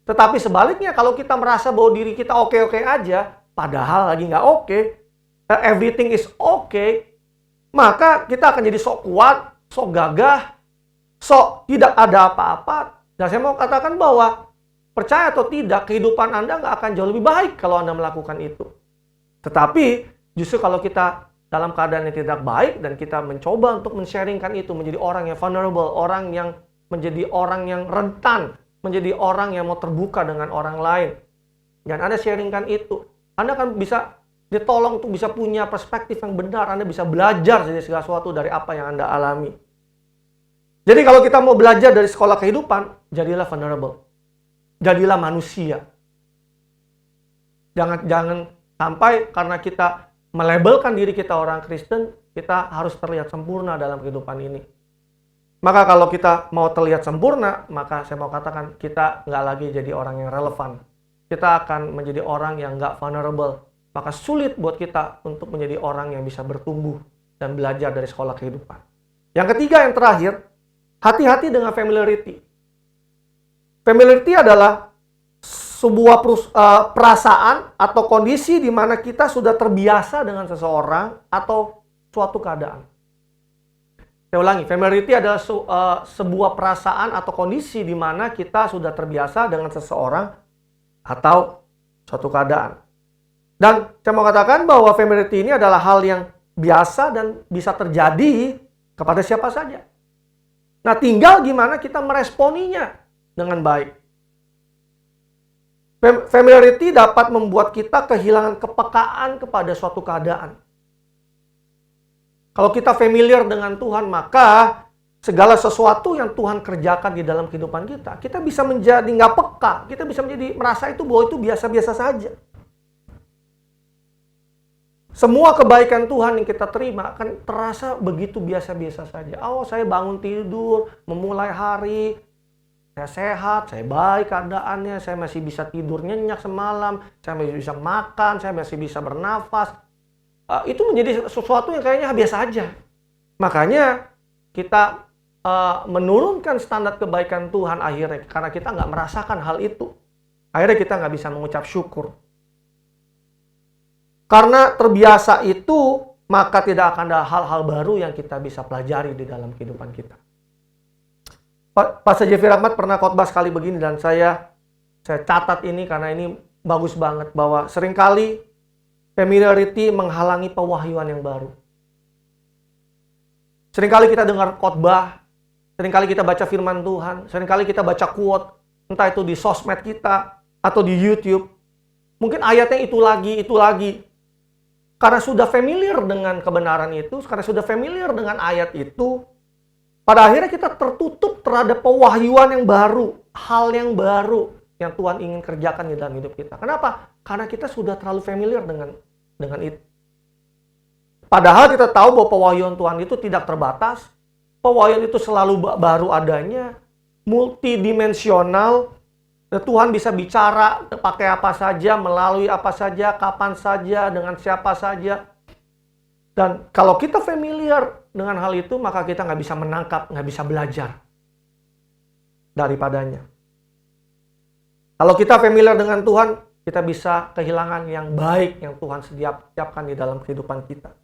C: Tetapi sebaliknya, kalau kita merasa bahwa diri kita oke-oke aja, padahal lagi nggak oke, everything is okay, maka kita akan jadi sok kuat, sok gagah, sok tidak ada apa-apa. Dan saya mau katakan bahwa percaya atau tidak, kehidupan Anda nggak akan jauh lebih baik kalau Anda melakukan itu. Tetapi justru kalau kita dalam keadaan yang tidak baik dan kita mencoba untuk men-sharingkan itu menjadi orang yang vulnerable, orang yang menjadi orang yang rentan, menjadi orang yang mau terbuka dengan orang lain. Dan Anda sharingkan itu, Anda akan bisa ditolong untuk bisa punya perspektif yang benar. Anda bisa belajar dari segala sesuatu dari apa yang Anda alami. Jadi kalau kita mau belajar dari sekolah kehidupan, jadilah vulnerable. Jadilah manusia. Jangan sampai karena kita melabelkan diri kita orang Kristen, kita harus terlihat sempurna dalam kehidupan ini. Maka kalau kita mau terlihat sempurna, maka saya mau katakan kita nggak lagi jadi orang yang relevan. Kita akan menjadi orang yang nggak vulnerable. Maka sulit buat kita untuk menjadi orang yang bisa bertumbuh dan belajar dari sekolah kehidupan. Yang ketiga, yang terakhir, hati-hati dengan familiarity. Familiarity adalah sebuah perasaan atau kondisi di mana kita sudah terbiasa dengan seseorang atau suatu keadaan. Saya ulangi, familiarity adalah sebuah perasaan atau kondisi di mana kita sudah terbiasa dengan seseorang atau suatu keadaan. Dan saya mau katakan bahwa familiarity ini adalah hal yang biasa dan bisa terjadi kepada siapa saja. Nah, tinggal gimana kita meresponinya dengan baik. Familiarity dapat membuat kita kehilangan kepekaan kepada suatu keadaan. Kalau kita familiar dengan Tuhan, maka segala sesuatu yang Tuhan kerjakan di dalam kehidupan kita bisa menjadi nggak peka. Kita bisa menjadi merasa itu bahwa itu biasa-biasa saja. Semua kebaikan Tuhan yang kita terima akan terasa begitu biasa-biasa saja. Oh, saya bangun tidur, memulai hari, saya sehat, saya baik keadaannya, saya masih bisa tidur nyenyak semalam, saya masih bisa makan, saya masih bisa bernafas. itu menjadi sesuatu yang kayaknya biasa aja. Makanya kita menurunkan standar kebaikan Tuhan akhirnya karena kita nggak merasakan hal itu. Akhirnya kita nggak bisa mengucap syukur. Karena terbiasa itu, maka tidak akan ada hal-hal baru yang kita bisa pelajari di dalam kehidupan kita. Pastor Jeffrey Rahmat pernah khotbah sekali begini, dan saya catat ini karena ini bagus banget, bahwa seringkali familiarity menghalangi pewahyuan yang baru. Seringkali kita dengar khotbah, seringkali kita baca firman Tuhan, seringkali kita baca quote, entah itu di sosmed kita atau di YouTube. Mungkin ayatnya itu lagi. Karena sudah familiar dengan kebenaran itu, karena sudah familiar dengan ayat itu, pada akhirnya kita tertutup terhadap pewahyuan yang baru, hal yang baru yang Tuhan ingin kerjakan di dalam hidup kita. Kenapa? Karena kita sudah terlalu familiar dengan itu. Padahal kita tahu bahwa pewahyuan Tuhan itu tidak terbatas, pewahyuan itu selalu baru adanya, multidimensional. Tuhan bisa bicara pakai apa saja, melalui apa saja, kapan saja, dengan siapa saja. Dan kalau kita familiar dengan hal itu, maka kita nggak bisa menangkap, nggak bisa belajar daripadanya. Kalau kita familiar dengan Tuhan, kita bisa kehilangan yang baik yang Tuhan siapkan di dalam kehidupan kita.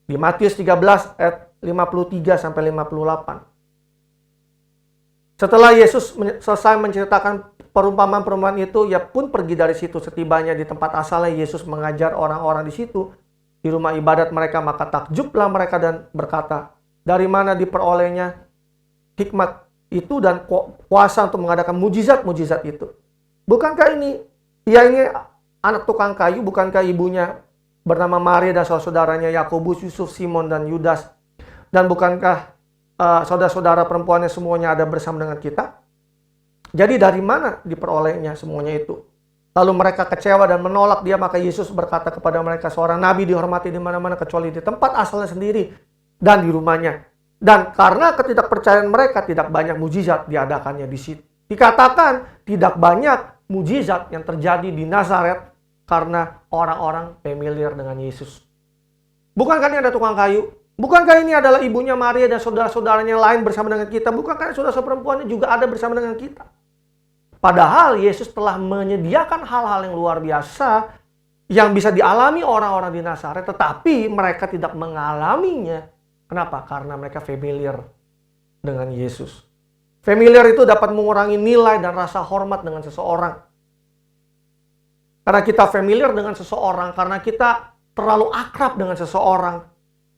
C: Di Matius 13 ayat 53-58. Setelah Yesus selesai menceritakan perumpamaan-perumpamaan itu, ia pun pergi dari situ. Setibanya di tempat asalnya, Yesus mengajar orang-orang di situ, di rumah ibadat mereka, maka takjublah mereka dan berkata, dari mana diperolehnya hikmat itu dan kuasa untuk mengadakan mujizat-mujizat itu? Bukankah ini anak tukang kayu? Bukankah ibunya bernama Maria dan saudara-saudaranya Yakobus, Yusuf, Simon, dan Yudas? Dan bukankah saudara-saudara perempuannya semuanya ada bersama dengan kita? Jadi dari mana diperolehnya semuanya itu? Lalu mereka kecewa dan menolak dia, maka Yesus berkata kepada mereka, seorang nabi dihormati di mana-mana kecuali di tempat asalnya sendiri dan di rumahnya. Dan karena ketidakpercayaan mereka, tidak banyak mujizat diadakannya di situ. Dikatakan tidak banyak mujizat yang terjadi di Nazaret karena orang-orang familiar dengan Yesus. Bukankah ini ada tukang kayu? Bukankah ini adalah ibunya Maria dan saudara-saudaranya lain bersama dengan kita? Bukankah saudara-saudara perempuannya juga ada bersama dengan kita? Padahal Yesus telah menyediakan hal-hal yang luar biasa yang bisa dialami orang-orang di Nazaret, tetapi mereka tidak mengalaminya. Kenapa? Karena mereka familiar dengan Yesus. Familiar itu dapat mengurangi nilai dan rasa hormat dengan seseorang. Karena kita familiar dengan seseorang, karena kita terlalu akrab dengan seseorang,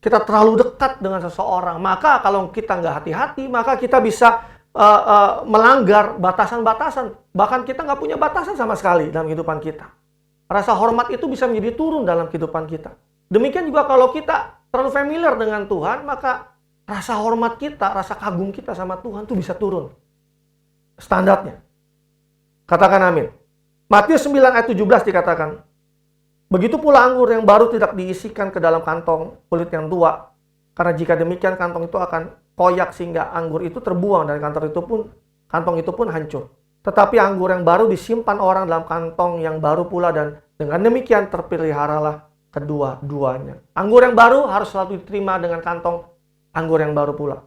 C: kita terlalu dekat dengan seseorang, maka kalau kita nggak hati-hati, maka kita bisa melanggar batasan-batasan. Bahkan kita nggak punya batasan sama sekali dalam kehidupan kita. Rasa hormat itu bisa menjadi turun dalam kehidupan kita. Demikian juga kalau kita terlalu familiar dengan Tuhan, maka rasa hormat kita, rasa kagum kita sama Tuhan itu bisa turun standarnya. Katakan amin. Matius 9 ayat 17 dikatakan, begitu pula anggur yang baru tidak diisikan ke dalam kantong kulit yang tua. Karena jika demikian kantong itu akan koyak sehingga anggur itu terbuang dan kantong itu pun hancur. Tetapi anggur yang baru disimpan orang dalam kantong yang baru pula, dan dengan demikian terpeliharalah kedua-duanya. Anggur yang baru harus selalu diterima dengan kantong anggur yang baru pula.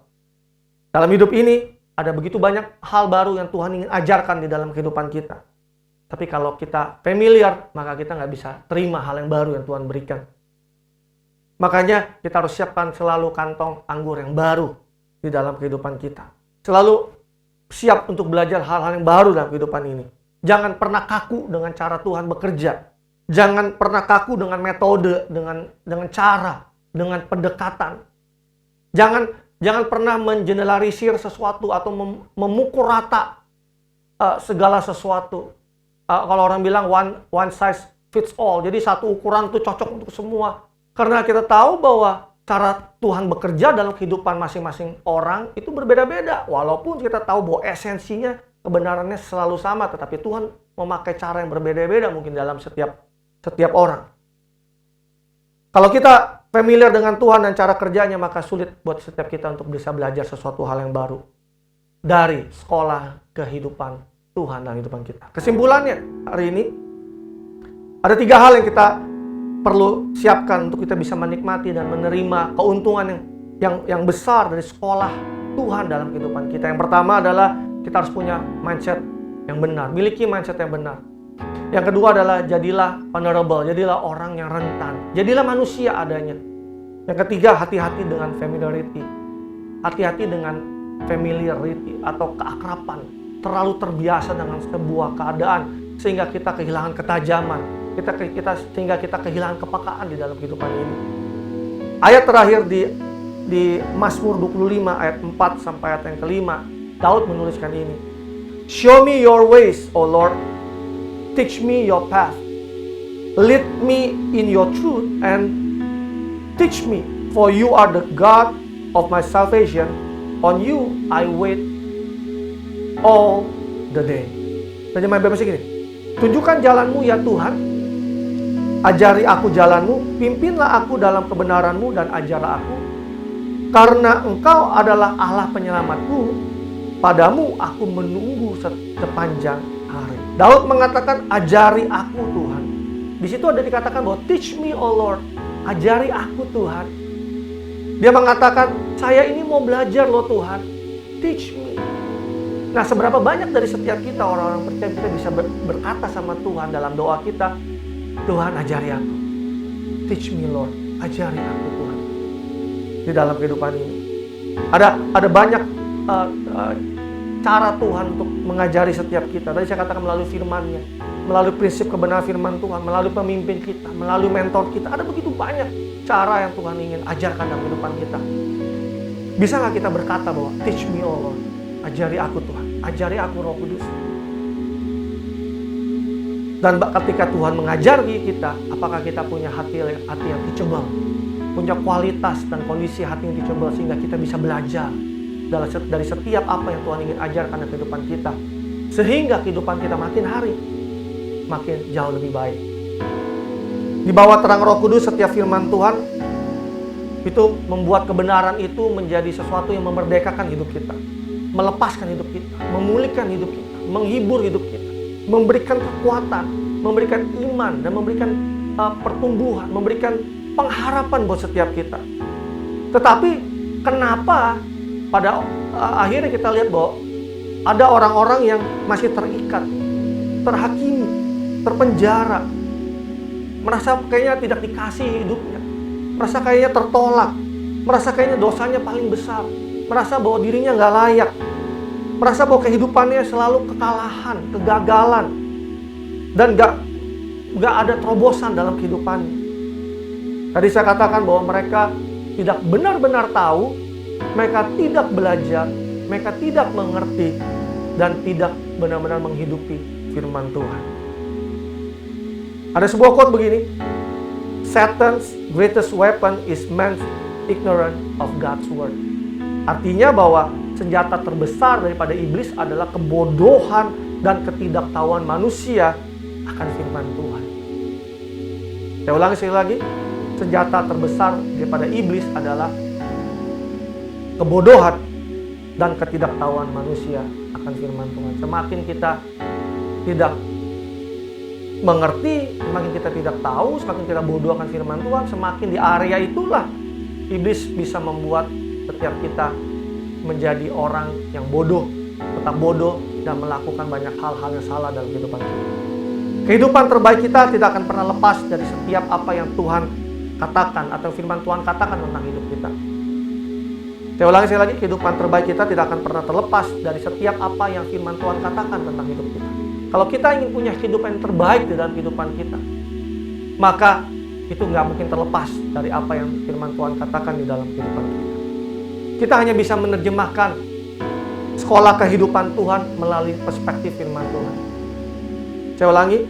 C: Dalam hidup ini ada begitu banyak hal baru yang Tuhan ingin ajarkan di dalam kehidupan kita. Tapi kalau kita familiar, maka kita nggak bisa terima hal yang baru yang Tuhan berikan. Makanya kita harus siapkan selalu kantong anggur yang baru di dalam kehidupan kita. Selalu siap untuk belajar hal-hal yang baru dalam kehidupan ini. Jangan pernah kaku dengan cara Tuhan bekerja. Jangan pernah kaku dengan metode, dengan cara, dengan pendekatan. Jangan pernah mengeneralisir sesuatu atau memukul rata segala sesuatu. Kalau orang bilang one size fits all, jadi satu ukuran itu cocok untuk semua. Karena kita tahu bahwa cara Tuhan bekerja dalam kehidupan masing-masing orang itu berbeda-beda. Walaupun kita tahu bahwa esensinya, kebenarannya selalu sama, tetapi Tuhan memakai cara yang berbeda-beda mungkin dalam setiap orang. Kalau kita familiar dengan Tuhan dan cara kerjanya, maka sulit buat setiap kita untuk bisa belajar sesuatu hal yang baru dari sekolah kehidupan Tuhan dalam kehidupan kita. Kesimpulannya hari ini ada 3 hal yang kita perlu siapkan untuk kita bisa menikmati dan menerima keuntungan yang besar dari sekolah Tuhan dalam kehidupan kita. Yang pertama adalah kita harus punya mindset yang benar, miliki mindset yang benar. Yang kedua adalah jadilah vulnerable, jadilah orang yang rentan, jadilah manusia adanya. Yang ketiga, hati-hati dengan familiarity, hati-hati dengan familiarity atau keakraban, terlalu terbiasa dengan sebuah keadaan sehingga kita kehilangan ketajaman, sehingga kita kehilangan kepekaan di dalam kehidupan ini. Ayat terakhir di Mazmur 25 ayat 4 sampai ayat yang kelima, Daud menuliskan ini. Show me your ways, O Lord. Teach me your path. Lead me in your truth and teach me, for you are the God of my salvation. On you I wait all the day. Terjemahan bebas gini. Tunjukkan jalanmu ya Tuhan. Ajari aku jalanmu. Pimpinlah aku dalam kebenaranmu dan ajarlah aku. Karena Engkau adalah Allah penyelamatku, padamu aku menunggu sepanjang hari. Daud mengatakan, ajari aku Tuhan. Di situ ada dikatakan bahwa teach me, O Lord. Ajari aku Tuhan. Dia mengatakan, saya ini mau belajar loh Tuhan. Teach me. Nah, seberapa banyak dari setiap kita orang-orang percaya kita bisa berkata sama Tuhan dalam doa kita, Tuhan ajari aku. Teach me Lord. Ajari aku Tuhan. Di dalam kehidupan ini ada banyak cara Tuhan untuk mengajari setiap kita. Tadi saya katakan melalui firman-Nya, melalui prinsip kebenaran firman Tuhan, melalui pemimpin kita, melalui mentor kita. Ada begitu banyak cara yang Tuhan ingin ajarkan dalam kehidupan kita. Bisa nggak kita berkata bahwa teach me O Lord, ajari aku Tuhan, ajari aku Roh Kudus. Dan ketika Tuhan mengajari kita, apakah kita punya hati yang teachable, punya kualitas dan kondisi hati yang teachable sehingga kita bisa belajar dari setiap apa yang Tuhan ingin ajarkan dalam kehidupan kita, sehingga kehidupan kita makin hari makin jauh lebih baik. Di bawah terang Roh Kudus, setiap firman Tuhan itu membuat kebenaran itu menjadi sesuatu yang memerdekakan hidup kita, melepaskan hidup kita, memulihkan hidup kita, menghibur hidup kita, memberikan kekuatan, memberikan iman, dan memberikan pertumbuhan, memberikan pengharapan buat setiap kita. Tetapi kenapa pada akhirnya kita lihat bahwa ada orang-orang yang masih terikat, terhakimi, terpenjara, merasa kayaknya tidak dikasih hidupnya, merasa kayaknya tertolak, merasa kayaknya dosanya paling besar, merasa bahwa dirinya nggak layak, merasa bahwa kehidupannya selalu kekalahan, kegagalan, dan nggak ada terobosan dalam kehidupannya. Tadi saya katakan bahwa mereka tidak benar-benar tahu, mereka tidak belajar, mereka tidak mengerti, dan tidak benar-benar menghidupi firman Tuhan. Ada sebuah quote begini, Satan's greatest weapon is man's ignorance of God's word. Artinya bahwa senjata terbesar daripada iblis adalah kebodohan dan ketidaktahuan manusia akan firman Tuhan. Saya ulangi sekali lagi, senjata terbesar daripada iblis adalah kebodohan dan ketidaktahuan manusia akan firman Tuhan. Semakin kita tidak mengerti, semakin kita tidak tahu, semakin kita bodoh akan firman Tuhan, semakin di area itulah iblis bisa membuat setiap kita menjadi orang yang bodoh, tetap bodoh, dan melakukan banyak hal-hal yang salah dalam kehidupan kita. Kehidupan terbaik kita tidak akan pernah lepas dari setiap apa yang Tuhan katakan atau firman Tuhan katakan tentang hidup kita. Saya ulangi sekali lagi, kehidupan terbaik kita tidak akan pernah terlepas dari setiap apa yang firman Tuhan katakan tentang hidup kita. Kalau kita ingin punya kehidupan yang terbaik di dalam kehidupan kita, maka itu nggak mungkin terlepas dari apa yang firman Tuhan katakan di dalam kehidupan kita. Kita hanya bisa menerjemahkan sekolah kehidupan Tuhan melalui perspektif firman Tuhan. Saya ulangi,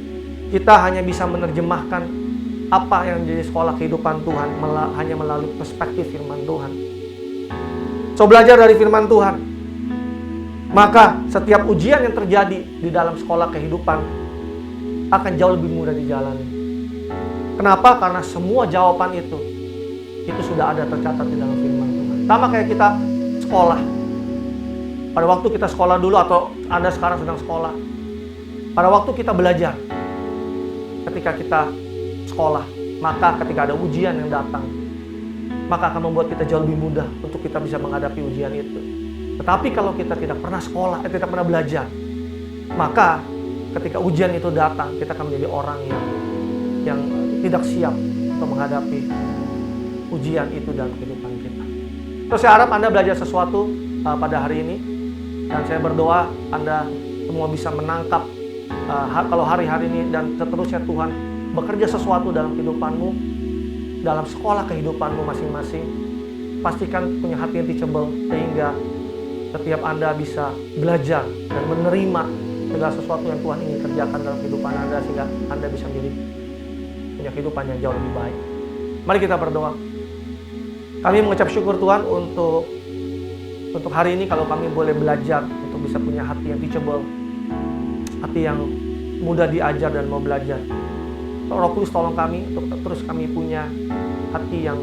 C: kita hanya bisa menerjemahkan apa yang menjadi sekolah kehidupan Tuhan hanya melalui perspektif firman Tuhan. So, belajar dari firman Tuhan, maka setiap ujian yang terjadi di dalam sekolah kehidupan akan jauh lebih mudah dijalani. Kenapa? Karena semua jawaban itu sudah ada tercatat di dalam firman Tuhan. Sama kayak kita sekolah. Pada waktu kita sekolah dulu, atau Anda sekarang sedang sekolah, pada waktu kita belajar, ketika kita sekolah, maka ketika ada ujian yang datang, maka akan membuat kita jauh lebih mudah untuk kita bisa menghadapi ujian itu. Tetapi kalau kita tidak pernah sekolah, tidak pernah belajar, maka ketika ujian itu datang, kita akan menjadi orang yang tidak siap untuk menghadapi ujian itu dalam kehidupan kita. Terus saya harap Anda belajar sesuatu pada hari ini, dan saya berdoa Anda semua bisa menangkap kalau hari-hari ini dan seterusnya Tuhan bekerja sesuatu dalam kehidupanmu, dalam sekolah kehidupanmu masing-masing. Pastikan punya hati yang teachable, sehingga setiap Anda bisa belajar dan menerima segala sesuatu yang Tuhan ingin kerjakan dalam kehidupan Anda, sehingga Anda bisa punya kehidupan yang jauh lebih baik. Mari kita berdoa. Kami mengucap syukur Tuhan untuk hari ini, kalau kami boleh belajar untuk bisa punya hati yang teachable, hati yang mudah diajar dan mau belajar. Roh Kudus tolong kami untuk terus kami punya hati yang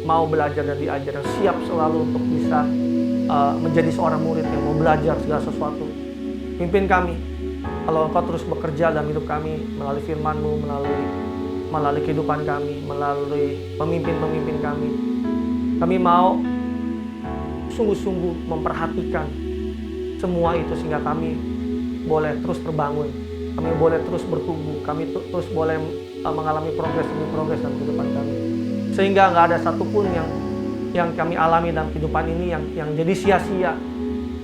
C: mau belajar dan diajar, dan siap selalu untuk bisa menjadi seorang murid yang mau belajar segala sesuatu. Pimpin kami, kalau Engkau terus bekerja dalam hidup kami melalui firman-Mu, melalui kehidupan kami, melalui pemimpin-pemimpin kami. Kami mau sungguh-sungguh memperhatikan semua itu, sehingga kami boleh terus terbangun, kami boleh terus bertumbuh, kami terus boleh mengalami progres demi progres dalam kehidupan kami, sehingga nggak ada satupun yang kami alami dalam kehidupan ini yang jadi sia-sia,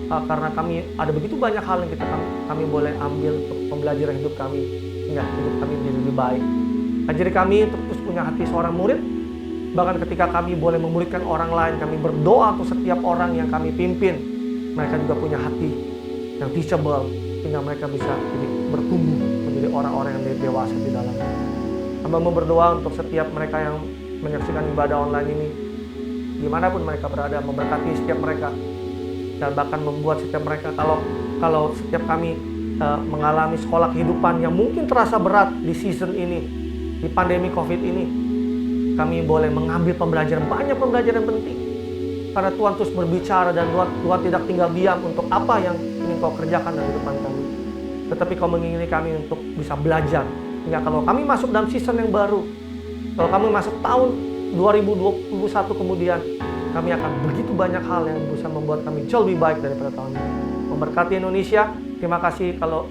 C: karena kami ada begitu banyak hal yang kami boleh ambil untuk pembelajaran hidup kami, hingga hidup kami menjadi lebih baik. Ajari kami untuk terus punya hati seorang murid. Bahkan ketika kami boleh memuridkan orang lain, kami berdoa untuk setiap orang yang kami pimpin, mereka juga punya hati yang teachable, sehingga mereka bisa bertumbuh menjadi orang-orang yang dewasa di dalamnya. Hamba mau berdoa untuk setiap mereka yang menyaksikan ibadah online ini, dimanapun mereka berada, memberkati setiap mereka, dan bahkan membuat setiap mereka, kalau setiap kami mengalami sekolah kehidupan yang mungkin terasa berat di season ini, di pandemi COVID ini, kami boleh mengambil banyak pembelajaran penting. Karena Tuhan terus berbicara, dan Tuhan tidak tinggal diam untuk apa yang ingin Kau kerjakan dalam kehidupan kami. Tetapi Kau mengingini kami untuk bisa belajar. Hingga kalau kami masuk dalam season yang baru, kalau kami masuk tahun 2021 kemudian, kami akan begitu banyak hal yang bisa membuat kami jauh lebih baik daripada tahun ini. Memberkati Indonesia. Terima kasih kalau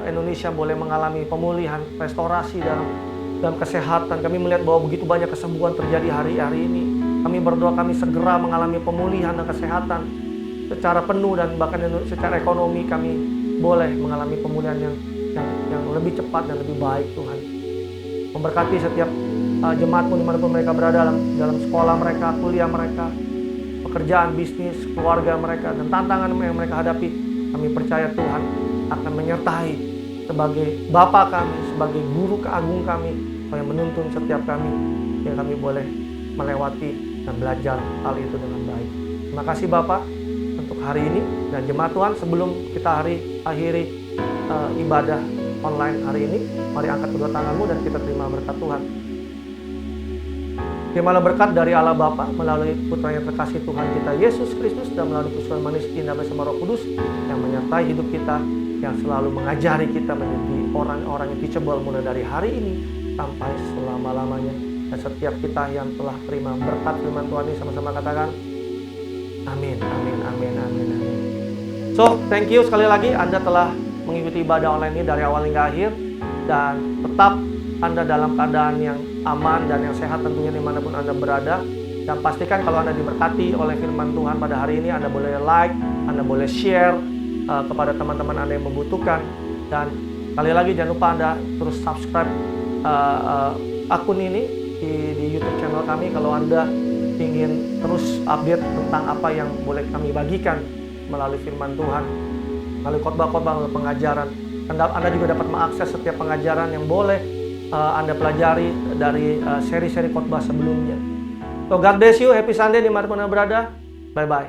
C: Indonesia boleh mengalami pemulihan, restorasi dalam kesehatan. Kami melihat bahwa begitu banyak kesembuhan terjadi hari-hari ini. Kami berdoa kami segera mengalami pemulihan dan kesehatan secara penuh, dan bahkan secara ekonomi kami boleh mengalami pemulihan yang lebih cepat dan lebih baik, Tuhan. Memberkati setiap jemaatmu dimanapun mereka berada, dalam sekolah mereka, kuliah mereka, pekerjaan, bisnis, keluarga mereka, dan tantangan yang mereka hadapi. Kami percaya Tuhan akan menyertai sebagai Bapa kami, sebagai Guru Keagung kami, yang menuntun setiap kami, yang kami boleh melewati dan belajar hal itu dengan baik. Terima kasih Bapak untuk hari ini dan jemaat Tuhan. Sebelum kita akhiri ibadah online hari ini, mari angkat kedua tanganmu dan kita terima berkat Tuhan. Terimalah berkat dari Allah Bapa melalui Putra yang terkasih Tuhan kita Yesus Kristus, dan melalui persusuan manis indah bersama Roh Kudus yang menyertai hidup kita, yang selalu mengajari kita menjadi orang-orang yang teachable mulai dari hari ini sampai selama-lamanya. Dan setiap kita yang telah terima berkat firman Tuhan ini, sama-sama katakan amin, amin, amin, amin, amin. So, thank you sekali lagi Anda telah mengikuti ibadah online ini dari awal hingga akhir, dan tetap Anda dalam keadaan yang aman dan yang sehat tentunya dimanapun Anda berada. Dan pastikan kalau Anda diberkati oleh firman Tuhan pada hari ini, Anda boleh like, Anda boleh share kepada teman-teman Anda yang membutuhkan. Dan sekali lagi jangan lupa Anda terus subscribe akun ini di YouTube channel kami kalau Anda ingin terus update tentang apa yang boleh kami bagikan melalui firman Tuhan, melalui khotbah-khotbah, melalui pengajaran. Anda juga dapat mengakses setiap pengajaran yang boleh Anda pelajari dari seri-seri khotbah sebelumnya. So God bless you, happy Sunday dimanapun Anda berada. Bye-bye.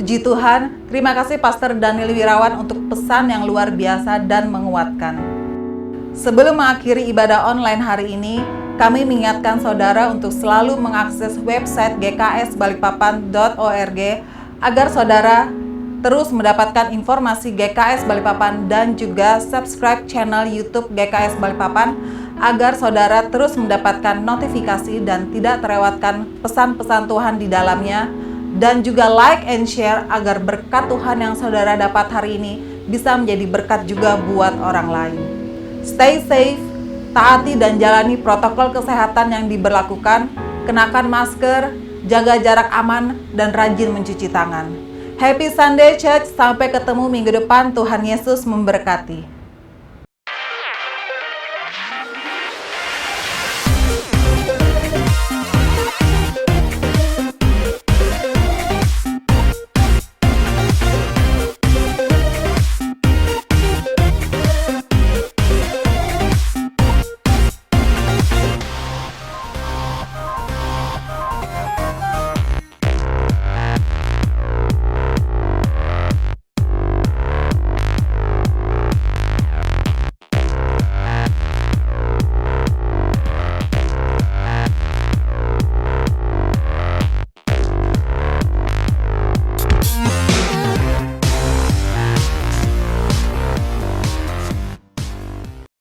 A: Puji Tuhan, terima kasih Pastor Daniel Wirawan untuk pesan yang luar biasa dan menguatkan. Sebelum mengakhiri ibadah online hari ini, kami mengingatkan saudara untuk selalu mengakses website gksbalikpapan.org agar saudara terus mendapatkan informasi GKS Balikpapan dan juga subscribe channel YouTube GKS Balikpapan agar saudara terus mendapatkan notifikasi dan tidak terlewatkan pesan-pesan Tuhan di dalamnya, dan juga like and share agar berkat Tuhan yang saudara dapat hari ini bisa menjadi berkat juga buat orang lain. Stay safe, taati dan jalani protokol kesehatan yang diberlakukan, kenakan masker, jaga jarak aman, dan rajin mencuci tangan. Happy Sunday Church, sampai ketemu minggu depan. Tuhan Yesus memberkati.